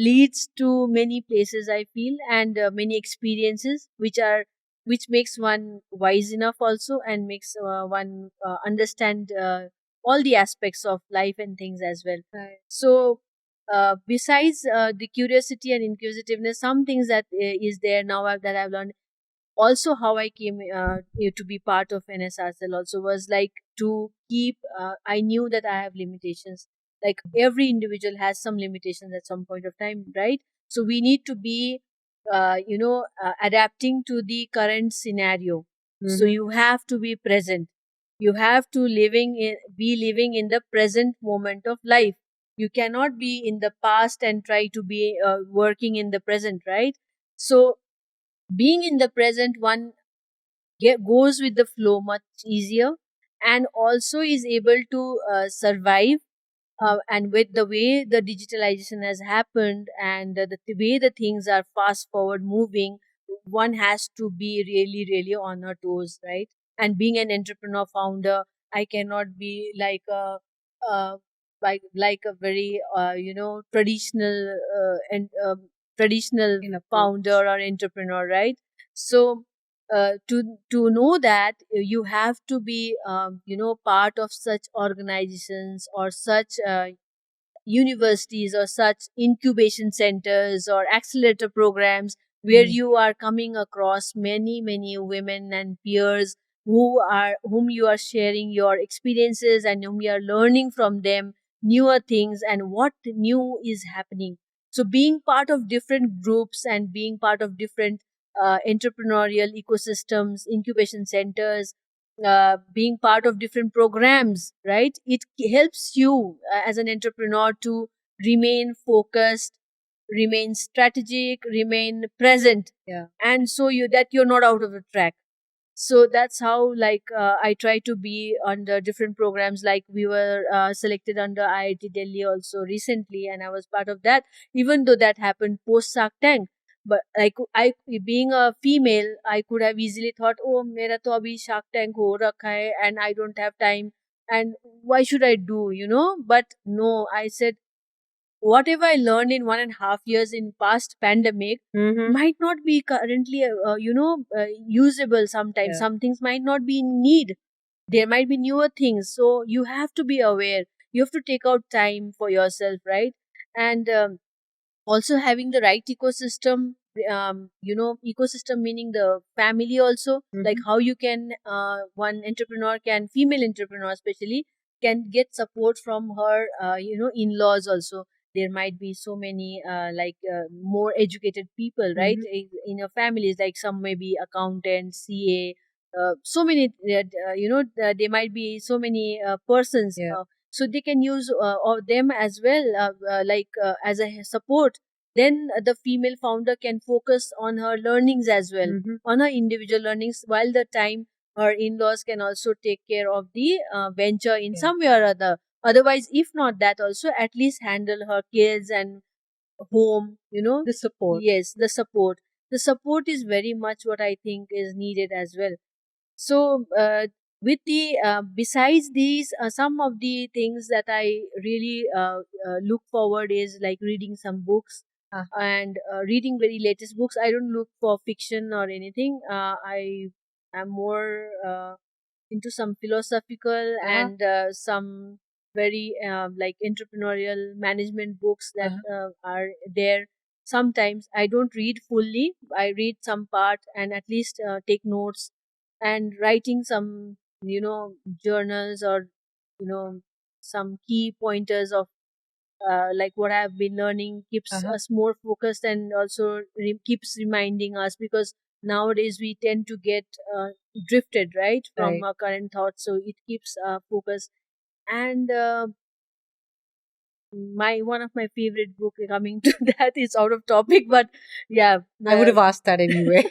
leads to many places, I feel, and many experiences which makes one wise enough also, and makes one understand all the aspects of life and things as well. Right. So besides the curiosity and inquisitiveness, some things that is there now that I've learned. Also, how I came to be part of NSRCL also was like to keep. I knew that I have limitations. Like every individual has some limitations at some point of time, right? So we need to be, adapting to the current scenario. So Mm-hmm. you have to be present. You have to be living in the present moment of life. You cannot be in the past and try to be working in the present, right? So being in the present, one goes with the flow much easier, and also is able to survive. And with the way the digitalization has happened, and the way the things are fast forward moving, one has to be really really on her toes, right? And being an entrepreneur founder, I cannot be like a uh, like a very traditional and traditional In founder approach. or entrepreneur, right? So to know that you have to be part of such organizations or such universities or such incubation centers or accelerator programs, where Mm. you are coming across many women and peers whom you are sharing your experiences and whom you are learning from them. newer things and what new is happening. So being part of different groups and being part of different entrepreneurial ecosystems, incubation centers, being part of different programs, right? It helps you as an entrepreneur to remain focused, remain strategic, remain present, Yeah. and so you that you're not out of the track. So that's how, like, I try to be under different programs. Like, we were selected under IIT Delhi also recently, and I was part of that, even though that happened post Shark Tank. But like, I, being a female, I could have easily thought, oh, mera to abhi Shark Tank ho rakha hai and I don't have time, and why should I do, but no, I said, whatever I learned in 1.5 years in past pandemic might not be currently, usable sometimes. Yeah. Some things might not be in need. There might be newer things. So you have to be aware. You have to take out time for yourself, right? And also having the right ecosystem, ecosystem meaning the family also, like how you can, one entrepreneur can, female entrepreneur especially, can get support from her, in-laws also. There might be so many, more educated people, right, in your families, like some may be accountant, CA, so many, there might be so many persons, Yeah. so they can use of them as well, as a support. Then the female founder can focus on her learnings as well, on her individual learnings, while the time her in-laws can also take care of the venture in some way or other. Otherwise, if not that also, at least handle her kids and home, The support. yes, the support is very much what I think is needed as well. So with the besides these, some of the things that I really look forward is like reading some books, and reading very latest books. I don't look for fiction or anything. I am more into some philosophical and some very like entrepreneurial management books that are there. Sometimes I don't read fully, I read some part and at least take notes, and writing some, journals, or some key pointers of like what I've been learning, keeps us more focused, and also keeps reminding us, because nowadays we tend to get drifted, right, from Right. our current thoughts. So it keeps focus. And my one of my favorite book, coming to that, is out of topic, but yeah. I would have asked that anyway.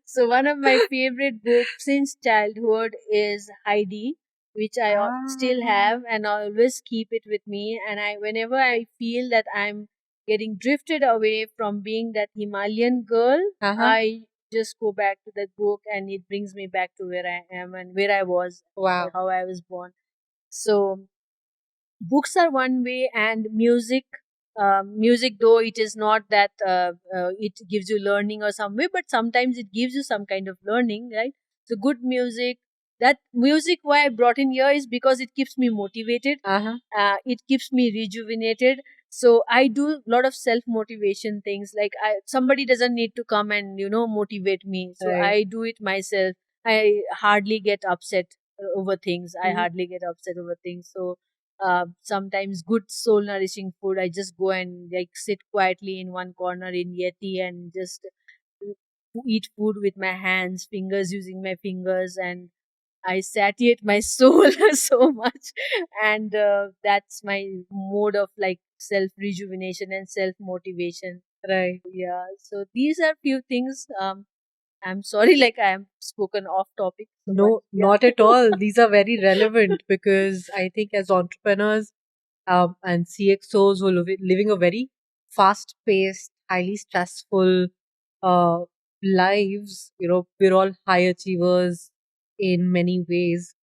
So one of my favorite books since childhood is Heidi, which I still have, and I always keep it with me. And I, whenever I feel that I'm getting drifted away from being that Himalayan girl, I just go back to that book, and it brings me back to where I am and where I was, Wow. how I was born. So books are one way, and music, though it is not that it gives you learning or some way, but sometimes it gives you some kind of learning, right? So good music, that music why I brought in here is because it keeps me motivated, it keeps me rejuvenated. So I do a lot of self motivation things, like somebody doesn't need to come and motivate me, so Right. I do it myself. I hardly get upset over things. I hardly get upset over things. So sometimes good soul nourishing food, I just go and like sit quietly in one corner in Yeti and just eat food with my hands, fingers, using my fingers, and I satiate my soul so much. And that's my mode of like self rejuvenation and self motivation. Right. Yeah, so these are few things. I'm sorry, like I am spoken off topic, so, but No, yeah. not at all. These are very relevant because I think as entrepreneurs and CXOs who are living a very fast paced, highly stressful uh, lives, we're all high achievers in many ways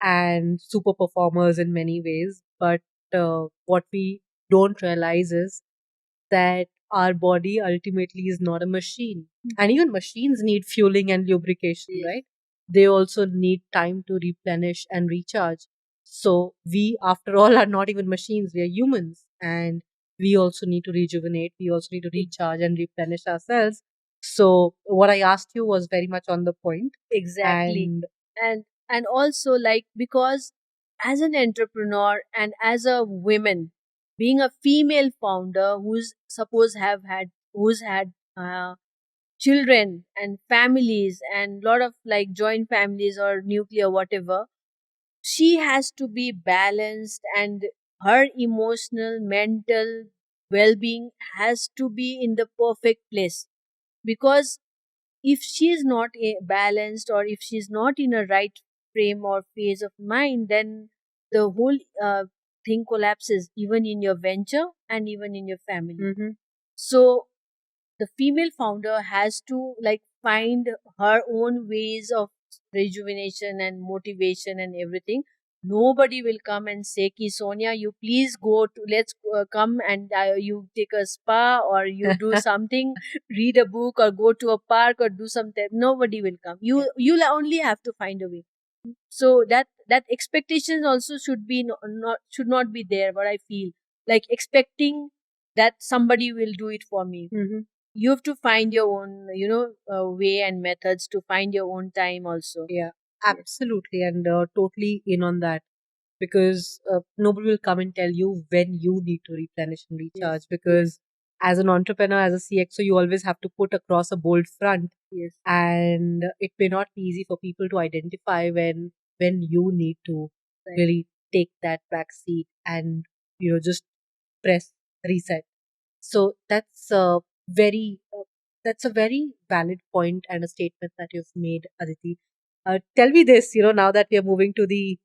and super performers in many ways. But what we don't realize is that our body ultimately is not a machine. And even machines need fueling and lubrication, Yes. right? They also need time to replenish and recharge. So, we, after all, are not even machines, we are humans. And we also need to rejuvenate, we also need to recharge and replenish ourselves. So, what I asked you was very much on the point. Exactly. And And also, like, because as an entrepreneur and as a woman, being a female founder who's had children and families and lot of like joint families or nuclear whatever, she has to be balanced, and her emotional mental well-being has to be in the perfect place. Because if she is not balanced, or if she is not in a right frame or phase of mind, then the whole thing collapses, even in your venture and even in your family. Mm-hmm. So the female founder has to like find her own ways of rejuvenation and motivation and everything. Nobody will come and say ki Sonia, you please go to, let's come and you take a spa or you do something, read a book or go to a park or do something. Nobody will come. Yeah. You'll only have to find a way. So that expectations also should be not should not be there. What I feel like expecting that somebody will do it for me. Mm-hmm. You have to find your own way and methods to find your own time also. Yeah, Yes. absolutely, and totally in on that, because nobody will come and tell you when you need to replenish and Yes. recharge. Yes. Because as an entrepreneur, as a CXO, you always have to put across a bold front, Yes. and it may not be easy for people to identify when you need to Right. really take that back seat and just press reset. So very that's a very valid point and a statement that you've made, Aditi. Tell me this, now that we are moving to the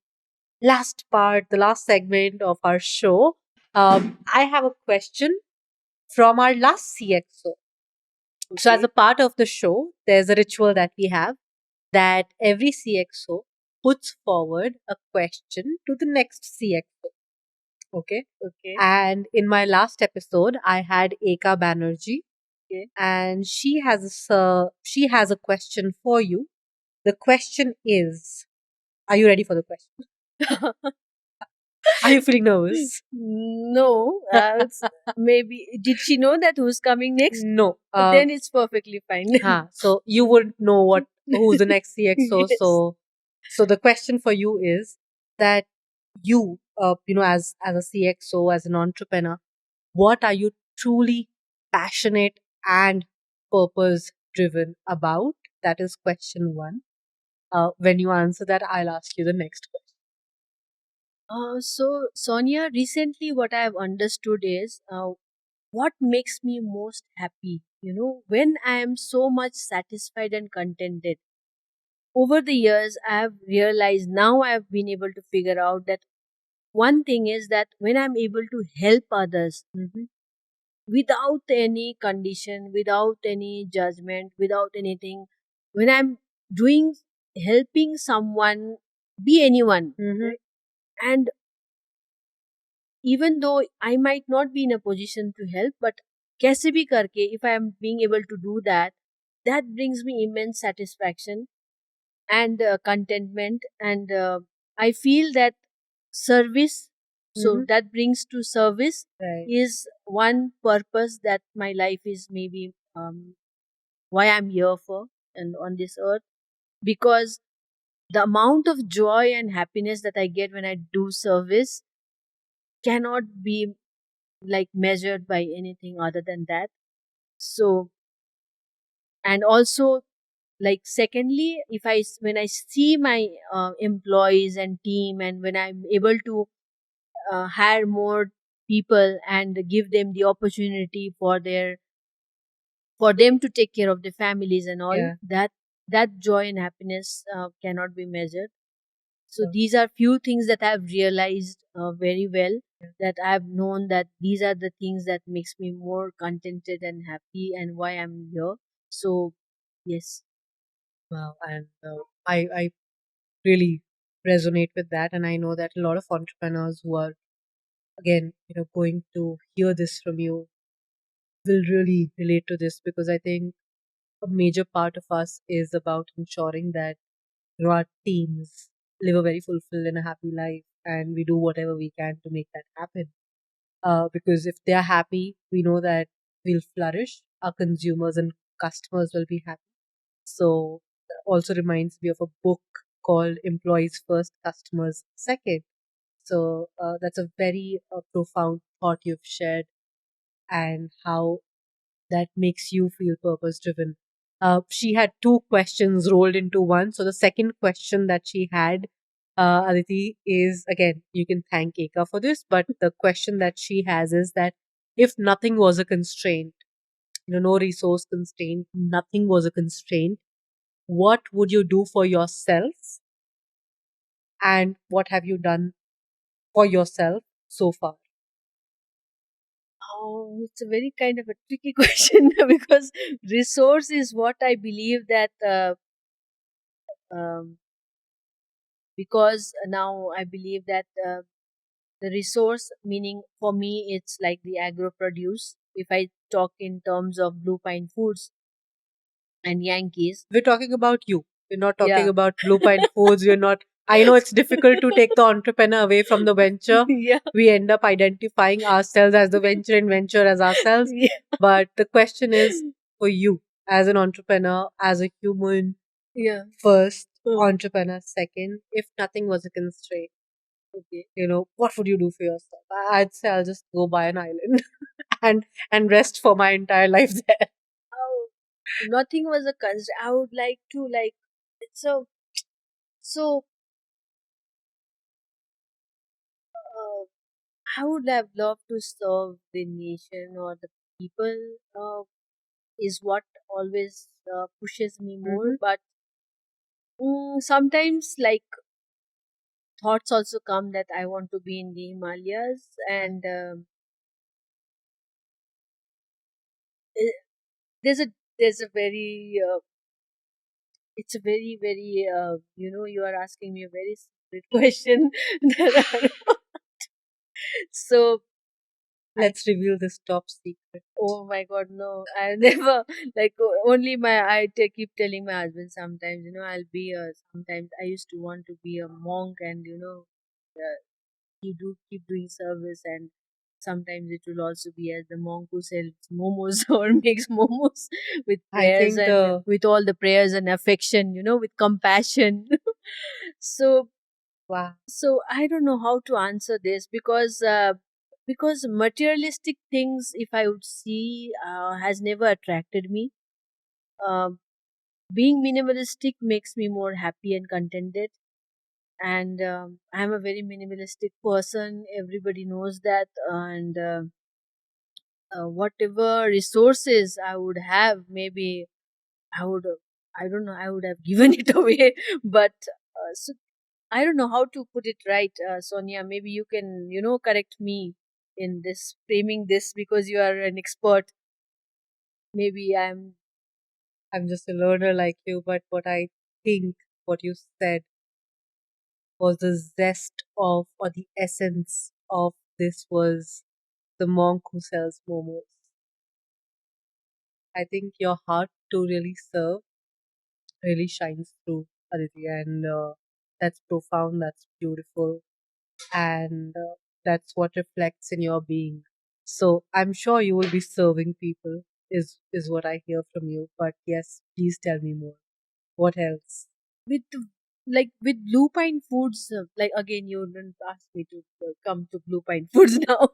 last part, the last segment of our show, I have a question from our last CXO. So, as Okay. a part of the show, there's a ritual that we have that every CXO puts forward a question to the next CXO. Okay. Okay. And in my last episode, I had Eka Banerjee, Okay. and she has a question for you. The question is, are you ready for the question? Are you feeling nervous? No, maybe did she know that who's coming next? No. Then it's perfectly fine. So you wouldn't know who's the next CXO. Yes. So the question for you is that as a CXO, as an entrepreneur, what are you truly passionate and purpose driven about? That is question one. When you answer that, I'll ask you the next question. So Sonia, recently what I have understood is what makes me most happy. When I am so much satisfied and contented. Over the years, I have realized, now I have been able to figure out that one thing is that when I'm able to help others Mm-hmm. without any condition, without any judgment, without anything, when I'm doing, helping someone, be anyone, Mm-hmm. right? And even though I might not be in a position to help, but kaise bhi karke, if I am being able to do that, that brings me immense satisfaction and contentment. And I feel that service, so Mm-hmm. that brings to service, Right. is one purpose that my life is maybe why I'm here for and on this earth. Because the amount of joy and happiness that I get when I do service cannot be like measured by anything other than that. So, and also, like secondly, if when I see my employees and team, and when I'm able to hire more people and give them the opportunity for them to take care of their families and all, Yeah. that joy and happiness cannot be measured. So So, these are few things that I've realized very well, yeah. that I've known that these are the things that makes me more contented and happy and why I'm here. So yes. Wow. And I really resonate with that, and I know that a lot of entrepreneurs who are again going to hear this from you will really relate to this, because I think a major part of us is about ensuring that our teams live a very fulfilled and a happy life, and we do whatever we can to make that happen. Because if they are happy, we know that we'll flourish, our consumers and customers will be happy. So, also reminds me of a book called Employees First, Customers Second. So that's a very profound thought you've shared, and how that makes you feel purpose driven. She had two questions rolled into one. So the second question that she had, Aditi, is again, you can thank Eka for this, but the question that she has is that if nothing was a constraint, no resource constraint, nothing was a constraint, what would you do for yourself, and what have you done for yourself so far? Oh, it's a very kind of a tricky question because resource is what I believe that um, because now I believe that the resource meaning for me it's like the agro produce. If I talk in terms of Blue Pine Foods and Yankees, We're talking about you. We're not talking yeah, about BluePine Foods. We're not. I know it's difficult to take the entrepreneur away from the venture. yeah, We end up identifying ourselves as the venture and venture as ourselves. yeah, But the question is for you as an entrepreneur, as a human, yeah. first, Oh, entrepreneur second. If nothing was a constraint, okay. what would you do for yourself? I'd say I'll just go buy an island and rest for my entire life there. Oh, nothing was a constraint. I would like to like it's so uh, I would have loved to serve the nation or the people. Is what always pushes me more. Hmm. But sometimes, like thoughts also come that I want to be in the Himalayas, and eh, there's a there's a very it's a very you are asking me a very secret question that so I Let's reveal this top secret. oh my god, no, I never like only my keep telling my husband sometimes, I'll be sometimes I used to want to be a monk and you do keep doing service and sometimes it will also be as the monk who sells momos or makes momos with I prayers think and the with all the prayers and affection, with compassion. so wow. so I don't know how to answer this because materialistic things, if I would see, has never attracted me. Um Being minimalistic makes me more happy and contented, and I'm a very minimalistic person. Everybody knows that, and whatever resources I would have, maybe I would. I don't know. I would have given it away, but so I don't know how to put it right, Sonia. Maybe you can, correct me in this framing this because you are an expert. Maybe I'm. I'm just a learner like you, but what I think what you said was the zest of, or the essence of this was the monk who sells momos. I think your heart to really serve really shines through, Aditi, and that's profound, that's beautiful, and that's what reflects in your being. So I'm sure you will be serving people, is what I hear from you. But yes, please tell me more. What else? With like with Blue Pine Foods, like again, you didn't ask me to come to Blue Pine Foods now.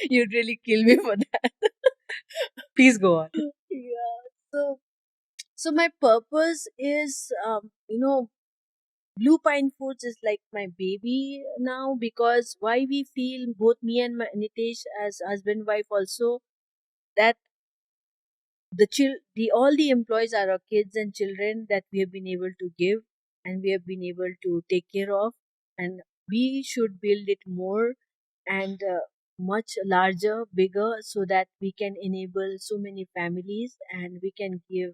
You'd really kill me for that. Please go on. Yeah. So my purpose is, Blue Pine Foods is like my baby now because why we feel both me and my Nitesh as husband wife also that the all the employees are our kids and children that we have been able to give and we have been able to take care of, and we should build it more and much larger, bigger, so that we can enable so many families and we can give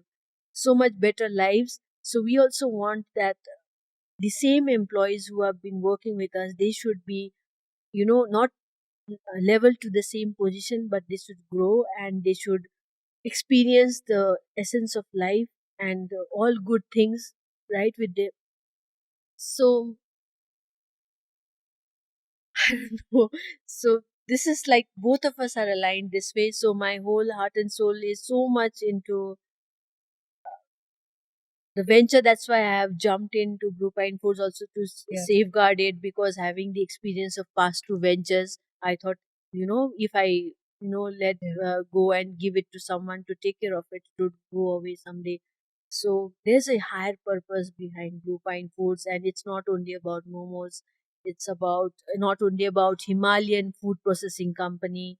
so much better lives. So we also want that the same employees who have been working with us, they should be, not level to the same position, but they should grow and they should experience the essence of life and all good things, right, with them. So I don't know. So this is like both of us are aligned this way, so my whole heart and soul is so much into the venture. That's why I have jumped into BluePine Foods also to Yeah. safeguard it, because having the experience of past two ventures, I thought, if I let Yeah. go and give it to someone to take care of it, it would go away someday. So there's a higher purpose behind BluePine Foods, and it's not only about momos. It's about not only about Himalayan food processing company.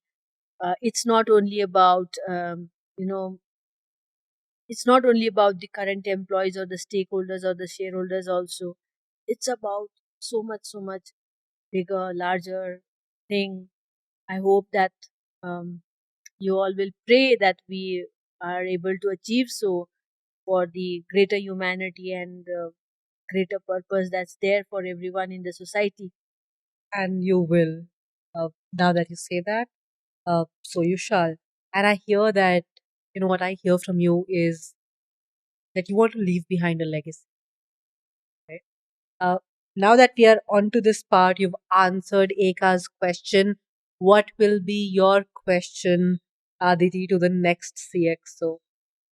It's not only about you know it's not only about the current employees or the stakeholders or the shareholders also. It's about so much bigger, larger thing. I hope that um, you all will pray that we are able to achieve so, for the greater humanity and greater purpose that's there for everyone in the society. And you will. Now that you say that, so you shall. And I hear that, what I hear from you is that you want to leave behind a legacy, right? Uh, Now that we are onto this part, you've answered Eka's question. What will be your question, Aditi, to the next CXO?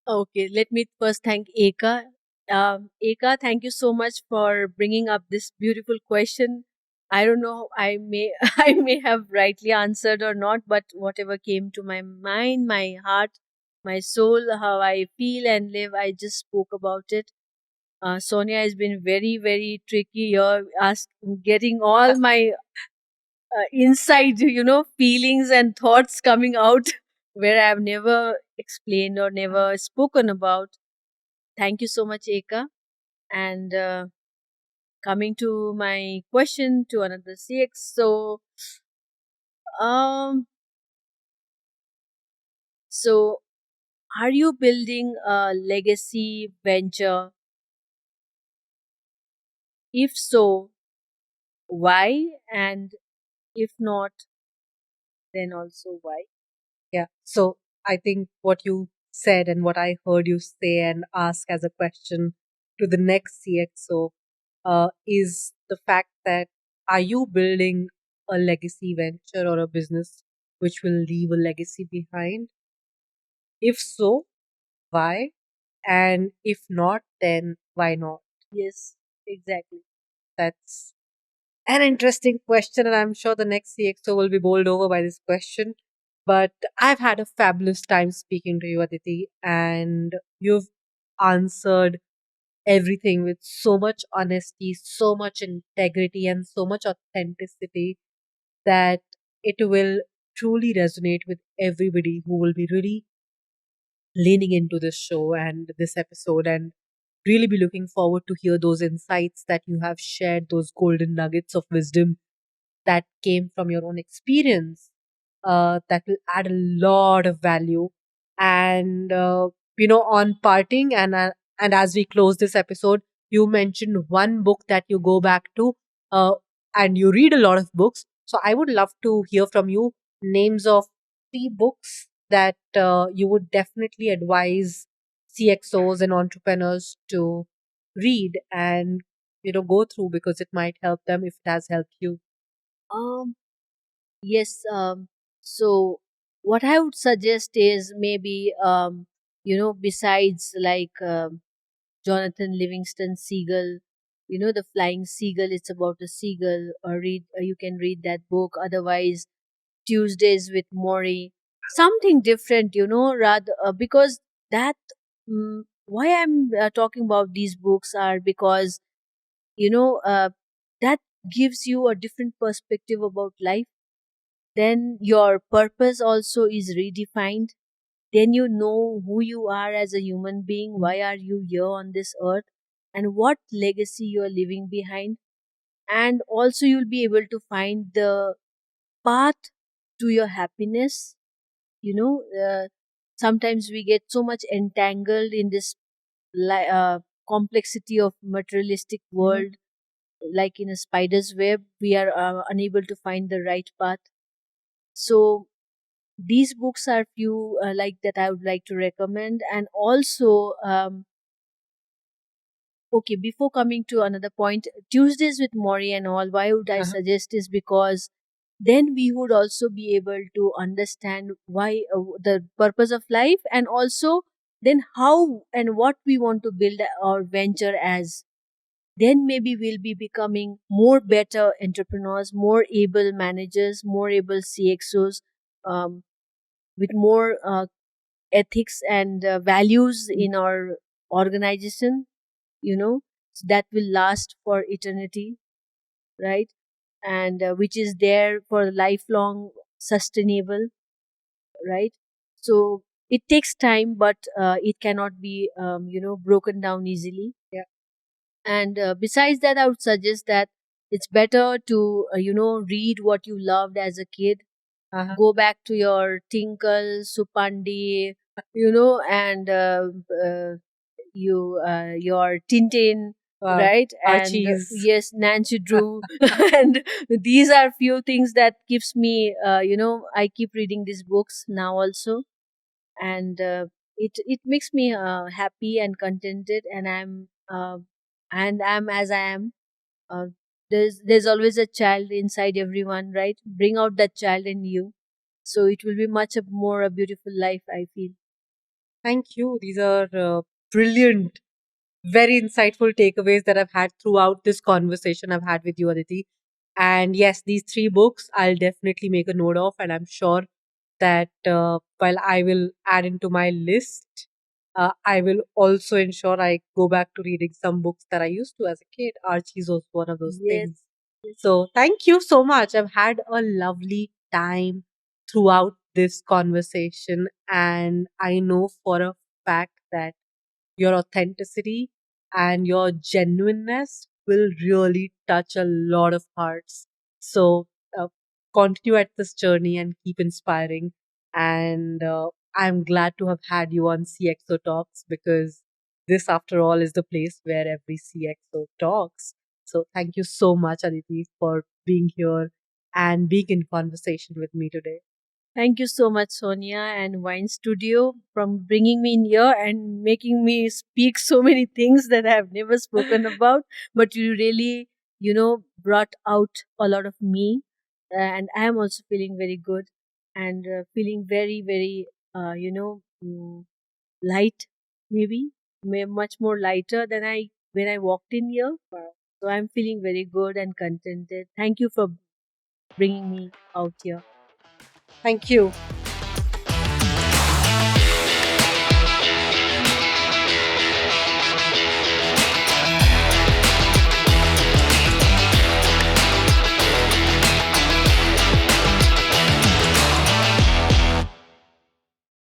Okay, let me first thank Eka. Eka, thank you so much for bringing up this beautiful question. I don't know, I may I may have rightly answered or not, but whatever came to my mind, my heart, my soul, how I feel and live, I just spoke about it. Sonia has been very, very tricky here, getting all my inside, feelings and thoughts coming out where I've never explained or never spoken about. Thank you so much, Eka. And coming to my question to another CX. Um, so are you building a legacy venture? If so, why? And if not, then also why? Yeah. So I think what you said and what I heard you say and ask as a question to the next CXO is the fact that, are you building a legacy venture or a business which will leave a legacy behind? If so, why? And if not, then why not? Yes, exactly. That's an interesting question, and I'm sure the next CXO will be bowled over by this question. But I've had a fabulous time speaking to you, Aditi, and you've answered everything with so much honesty, so much integrity, and so much authenticity that it will truly resonate with everybody who will be really leaning into this show and this episode, and really be looking forward to hear those insights that you have shared, those golden nuggets of wisdom that came from your own experience, that will add a lot of value. And on parting, and as we close this episode, you mentioned one book that you go back to, uh, and you read a lot of books. So I would love to hear from you names of three books that you would definitely advise CXOs and entrepreneurs to read and go through, because it might help them if it has helped you. Um, yes. So what I would suggest is maybe, besides like Jonathan Livingston Seagull, the Flying Seagull. It's about a seagull. Or you can read that book. Otherwise, Tuesdays with Maury, something different, rather because that. Why I'm talking about these books are because you know uh, that gives you a different perspective about life. Then your purpose also is redefined. Then you know who you are as a human being. Why are you here on this earth? And what legacy you are leaving behind. And also, you'll be able to find the path to your happiness. You know, sometimes we get so much entangled in this li- uh, complexity of materialistic Mhm. world, like in a spider's web. We are unable to find the right path. So these books are few like that I would like to recommend. And also, okay, before coming to another point, Tuesdays with Maury and all, why would I Uh-huh. suggest is because then we would also be able to understand why the purpose of life, and also then how and what we want to build our venture as, then maybe we'll be becoming more better entrepreneurs, more able managers, more able CXOs, um, with more ethics and values in our organization, so that will last for eternity, right? And which is there for lifelong sustainable, right? So it takes time, but it cannot be broken down easily. Yeah. And besides that, I would suggest that it's better to read what you loved as a kid. Uh-huh. Go back to your Tinkle, Supandi, and your Tintin, Wow. right? And Archie's. yes, Nancy Drew. And these are few things that keeps me, I keep reading these books now also. And it makes me happy and contented, and I'm as I am. uh, there's always a child inside everyone, right? Bring out that child in you, so it will be much more a beautiful life, I feel. Thank you. These are brilliant, very insightful takeaways that I've had throughout this conversation I've had with you, Aditi. And yes, these three books I'll definitely make a note of, and I'm sure that while I will add into my list, I will also ensure I go back to reading some books that I used to as a kid. Archie's was one of those Yes, things. yes. So thank you so much. I've had a lovely time throughout this conversation, and I know for a fact that your authenticity and your genuineness will really touch a lot of hearts. So, continue at this journey and keep inspiring. And I'm glad to have had you on CXO Talks, because this, after all, is the place where every CXO talks. So, thank you so much, Aditi, for being here and being in conversation with me today. Thank you so much, Sonia and Wine Studio, from bringing me in here and making me speak so many things that I have never spoken about. But you really, brought out a lot of me, and I am also feeling very good and feeling very, very, light, maybe much more lighter than I when I walked in here. So I'm feeling very good and contented. Thank you for bringing me out here. Thank you.